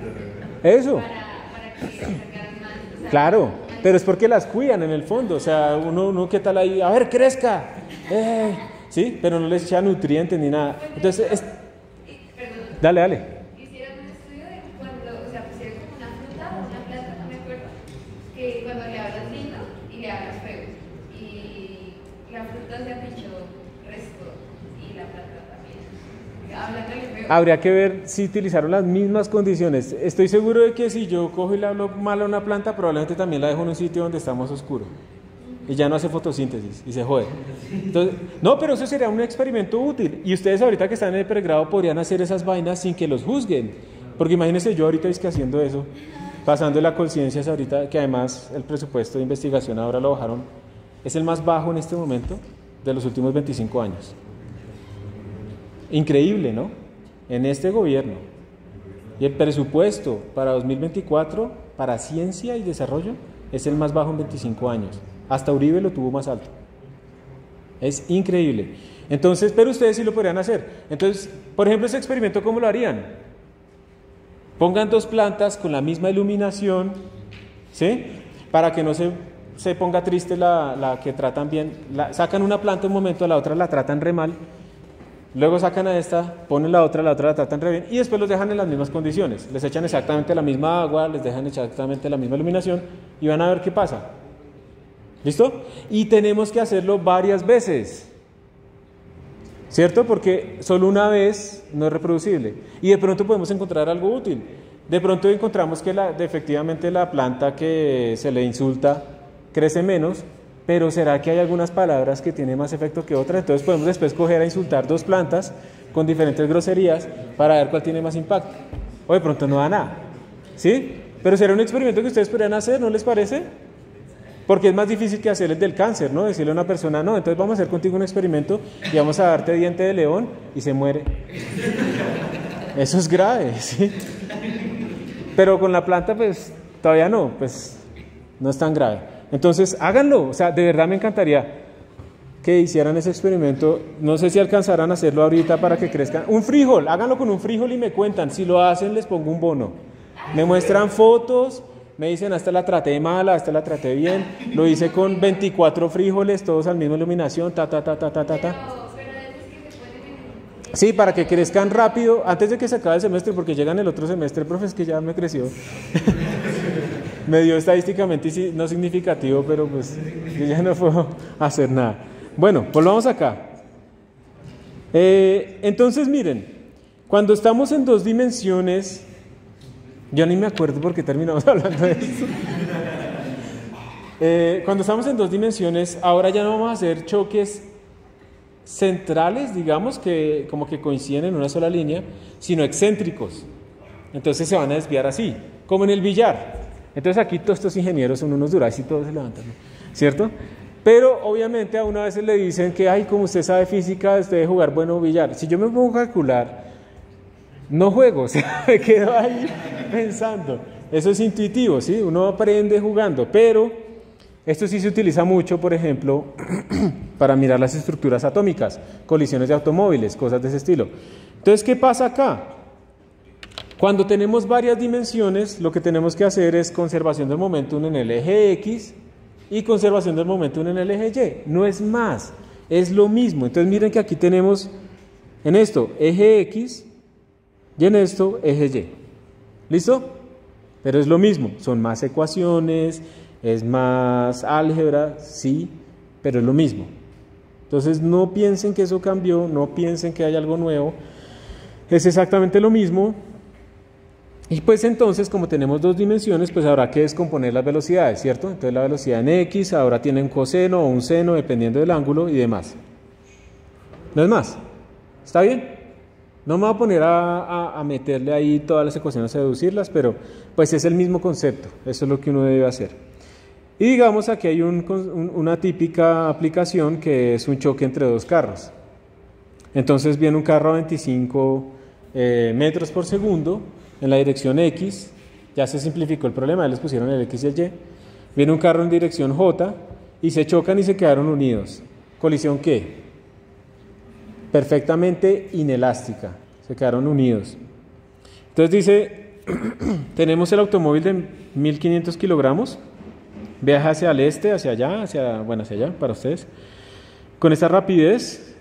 Eso. Para que sacaran más. O sea, Claro, pero es porque las cuidan en el fondo, o sea, uno ¿qué tal ahí? A ver, crezca, ¿sí? Pero no les echa nutrientes ni nada. Entonces, dale. hicieron un estudio de cuando, o sea, pusieron como una fruta o una planta, no me acuerdo, que cuando le hablas lindo y le hablas feo, y la fruta se apichó resto y la planta también. Hablándole feo. Habría que ver si utilizaron las mismas condiciones. Estoy seguro de que si yo cojo y le hablo mal a una planta, probablemente también la dejo en un sitio donde está más oscuro. Y ya no hace fotosíntesis y se jode. Entonces, no, pero eso sería un experimento útil. Y ustedes ahorita que están en el pregrado podrían hacer esas vainas sin que los juzguen. Porque imagínense yo ahorita es que haciendo eso, pasando la conciencia ahorita, que además el presupuesto de investigación ahora lo bajaron, es el más bajo en este momento de los últimos 25 años. Increíble, ¿no? En este gobierno. Y el presupuesto para 2024 para ciencia y desarrollo es el más bajo en 25 años. Hasta Uribe lo tuvo más alto. Es increíble. Entonces, pero ustedes sí lo podrían hacer. Entonces, por ejemplo, ese experimento, ¿cómo lo harían? Pongan 2 plantas con la misma iluminación, ¿sí? Para que no se ponga triste la que tratan bien. Sacan una planta un momento, a la otra la tratan re mal. Luego sacan a esta, ponen la otra la tratan re bien. Y después los dejan en las mismas condiciones. Les echan exactamente la misma agua, les dejan exactamente la misma iluminación y van a ver qué pasa. ¿Listo? Y tenemos que hacerlo varias veces, ¿cierto? Porque solo una vez no es reproducible. Y de pronto podemos encontrar algo útil. De pronto encontramos que efectivamente la planta que se le insulta crece menos, pero ¿será que hay algunas palabras que tienen más efecto que otras? Entonces podemos después coger a insultar 2 plantas con diferentes groserías para ver cuál tiene más impacto. O de pronto no da nada, ¿sí? Pero será un experimento que ustedes podrían hacer, ¿no les parece? Porque es más difícil que hacer el del cáncer, ¿no? Decirle a una persona, no, entonces vamos a hacer contigo un experimento y vamos a darte diente de león y se muere. Eso es grave, ¿sí? Pero con la planta, pues, todavía no, pues, no es tan grave. Entonces, háganlo, o sea, de verdad me encantaría que hicieran ese experimento. No sé si alcanzarán a hacerlo ahorita para que crezcan. Un frijol, háganlo con un frijol y me cuentan. Si lo hacen, les pongo un bono. Me muestran fotos Me dicen, esta la traté mala, esta la traté bien, lo hice con 24 frijoles, todos al mismo iluminación, ta. Pero de esos que se ponen Sí, para que crezcan rápido, antes de que se acabe el semestre, porque llegan el otro semestre, profe, es que ya me creció. Me dio estadísticamente no significativo, pero pues yo ya no puedo hacer nada. Bueno, volvamos acá. Entonces, miren, cuando estamos en dos dimensiones, yo ni me acuerdo por qué terminamos hablando de eso. Cuando estamos en dos dimensiones, ahora ya no vamos a hacer choques centrales, digamos, que como que coinciden en una sola línea, sino excéntricos. Entonces se van a desviar así, como en el billar. Entonces aquí todos estos ingenieros son unos durazos y todos se levantan, ¿no? ¿Cierto? Pero obviamente a uno a veces le dicen que, ay, como usted sabe física, usted debe jugar bueno billar. Si yo me pongo a calcular, no juego, o sea, me quedo ahí pensando. Eso es intuitivo, ¿sí? Uno aprende jugando, pero esto sí se utiliza mucho, por ejemplo, para mirar las estructuras atómicas, colisiones de automóviles, cosas de ese estilo. Entonces, ¿qué pasa acá? Cuando tenemos varias dimensiones, lo que tenemos que hacer es conservación del momentum en el eje X y conservación del momentum en el eje Y. No es más, es lo mismo. Entonces, miren que aquí tenemos en esto eje X y en esto eje Y. ¿Listo? Pero es lo mismo, son más ecuaciones, es más álgebra, sí, pero es lo mismo. Entonces no piensen que eso cambió, no piensen que hay algo nuevo, es exactamente lo mismo. Y pues entonces, como tenemos dos dimensiones, pues habrá que descomponer las velocidades, ¿cierto? Entonces la velocidad en X ahora tiene un coseno o un seno, dependiendo del ángulo y demás. No es más, ¿está bien? No me voy a poner a meterle ahí todas las ecuaciones a deducirlas, pero pues es el mismo concepto, eso es lo que uno debe hacer. Y digamos aquí hay una típica aplicación que es un choque entre dos carros. Entonces viene un carro a 25 metros por segundo en la dirección X, ya se simplificó el problema, ya les pusieron el X y el Y. Viene un carro en dirección J y se chocan y se quedaron unidos. ¿Colisión qué? Perfectamente inelástica, se quedaron unidos. Entonces dice, tenemos el automóvil de 1500 kilogramos, viaja hacia el este, hacia allá, hacia allá, para ustedes, con esta rapidez,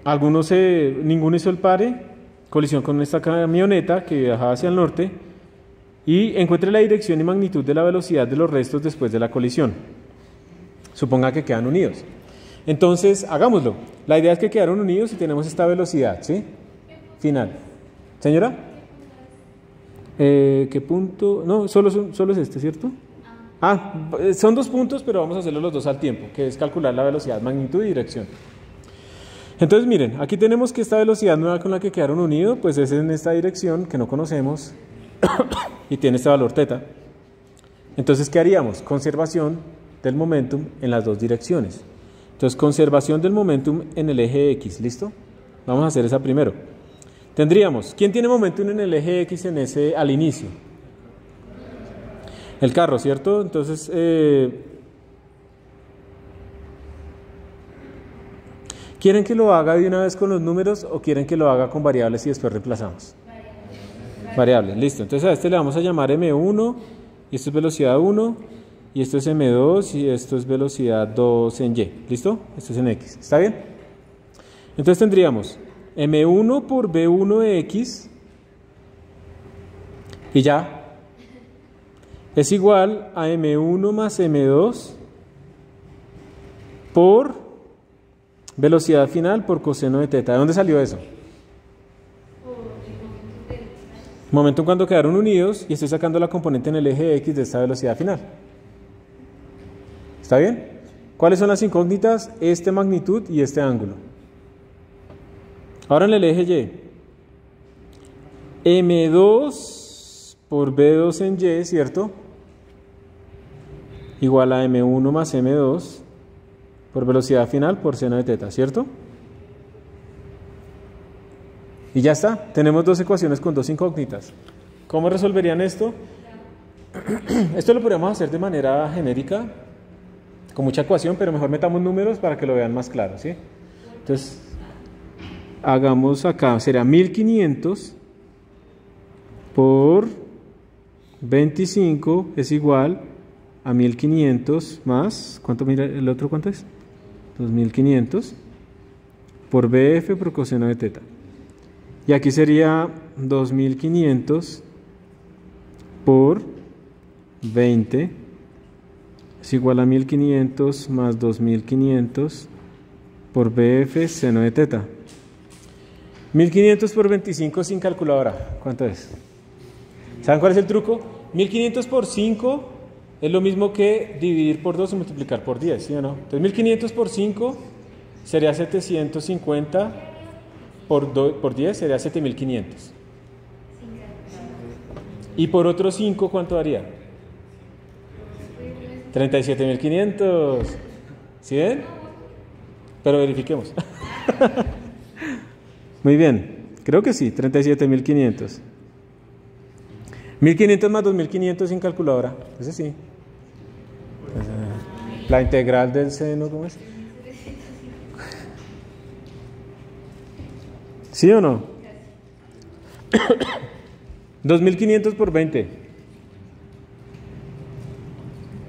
ninguno hizo el pare, colisión con esta camioneta que viajaba hacia el norte, y encuentre la dirección y magnitud de la velocidad de los restos después de la colisión. Suponga que quedan unidos. Entonces, hagámoslo. La idea es que quedaron unidos y tenemos esta velocidad, ¿sí? Final. ¿Señora? ¿Qué punto? No, solo es este, ¿cierto? Son dos puntos, pero vamos a hacerlo los dos al tiempo, que es calcular la velocidad, magnitud y dirección. Entonces, miren, aquí tenemos que esta velocidad nueva con la que quedaron unidos, pues es en esta dirección que no conocemos y tiene este valor θ. Entonces, ¿qué haríamos? Conservación del momentum en las dos direcciones. Entonces, conservación del momentum en el eje X, ¿listo? Vamos a hacer esa primero. Tendríamos, ¿quién tiene momentum en el eje X al inicio? El carro, ¿cierto? Entonces, ¿quieren que lo haga de una vez con los números o quieren que lo haga con variables y después reemplazamos? Variables, listo. Entonces a este le vamos a llamar M1 y esto es velocidad 1. Y esto es M2 y esto es velocidad 2 en Y. ¿Listo? Esto es en X. ¿Está bien? Entonces tendríamos M1 por B1 de X y ya es igual a M1 más M2 por velocidad final por coseno de θ. ¿De dónde salió eso? Momento cuando quedaron unidos y estoy sacando la componente en el eje X de esta velocidad final. ¿Está bien? ¿Cuáles son las incógnitas? Esta magnitud y este ángulo. Ahora en el eje Y. M2 por B2 en Y, ¿cierto? Igual a M1 más M2 por velocidad final por seno de θ, ¿cierto? Y ya está. Tenemos dos ecuaciones con dos incógnitas. ¿Cómo resolverían esto? Esto lo podríamos hacer de manera genérica, con mucha ecuación, pero mejor metamos números para que lo vean más claro, ¿sí? Entonces, hagamos acá, será 1500 por 25 es igual a 1500 más, ¿cuánto mira el otro? ¿Cuánto es? 2500 por BF por coseno de teta. Y aquí sería 2500 por 20 es igual a 1500 más 2500 por BF seno de teta. 1500 por 25 sin calculadora, ¿cuánto es? ¿Saben cuál es el truco? 1500 por 5 es lo mismo que dividir por 2 y multiplicar por 10, ¿sí o no? Entonces 1500 por 5 sería 750 por 10 sería 7500. Y por otros 5, ¿cuánto daría? 37500. ¿Sí ven? Pero verifiquemos. Muy bien, creo que sí, 37500. 1500 más 2500 sin calculadora, ese sí. La integral del seno, ¿cómo es? ¿Sí o no? 2500 por 20.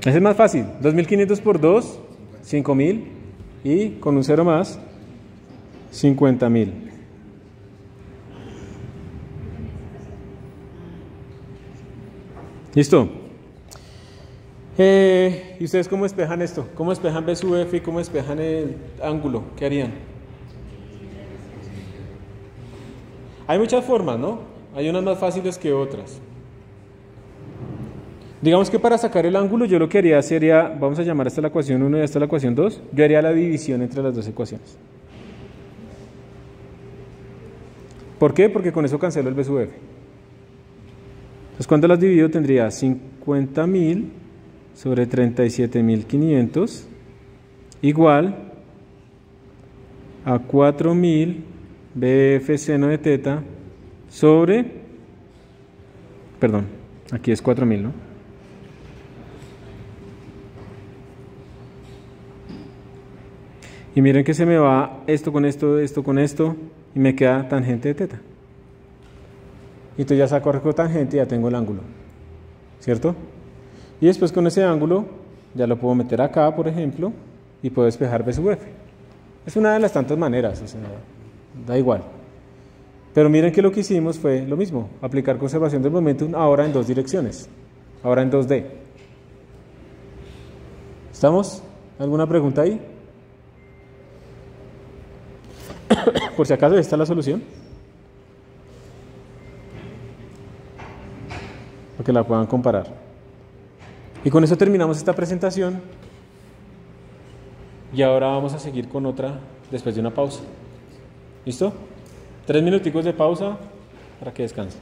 Ese es más fácil. 2500 por 2, 5000. Y con un cero más, 50.000. ¿Listo? ¿Y ustedes cómo despejan esto? ¿Cómo despejan B sub F y cómo despejan el ángulo? ¿Qué harían? Hay muchas formas, ¿no? Hay unas más fáciles que otras. Digamos que para sacar el ángulo yo lo que haría sería, vamos a llamar esta la ecuación 1 y esta la ecuación 2, yo haría la división entre las dos ecuaciones. ¿Por qué? Porque con eso cancelo el B sub F. Entonces, ¿cuánto las divido? Tendría 50.000 sobre 37.500 igual a 4.000 BF seno de teta sobre, perdón, aquí es 4.000, ¿no? Y miren que se me va esto con esto, esto con esto, y me queda tangente de teta. Y entonces ya saco recotangente y ya tengo el ángulo, ¿cierto? Y después con ese ángulo ya lo puedo meter acá, por ejemplo, y puedo despejar B sub F. Es una de las tantas maneras, o sea, da igual. Pero miren que lo que hicimos fue lo mismo, aplicar conservación del momentum ahora en dos direcciones, ahora en 2D. ¿Estamos? ¿Alguna pregunta ahí? Por si acaso, ¿esta es la solución? Para que la puedan comparar. Y con eso terminamos esta presentación. Y ahora vamos a seguir con otra después de una pausa. ¿Listo? 3 minuticos de pausa para que descansen.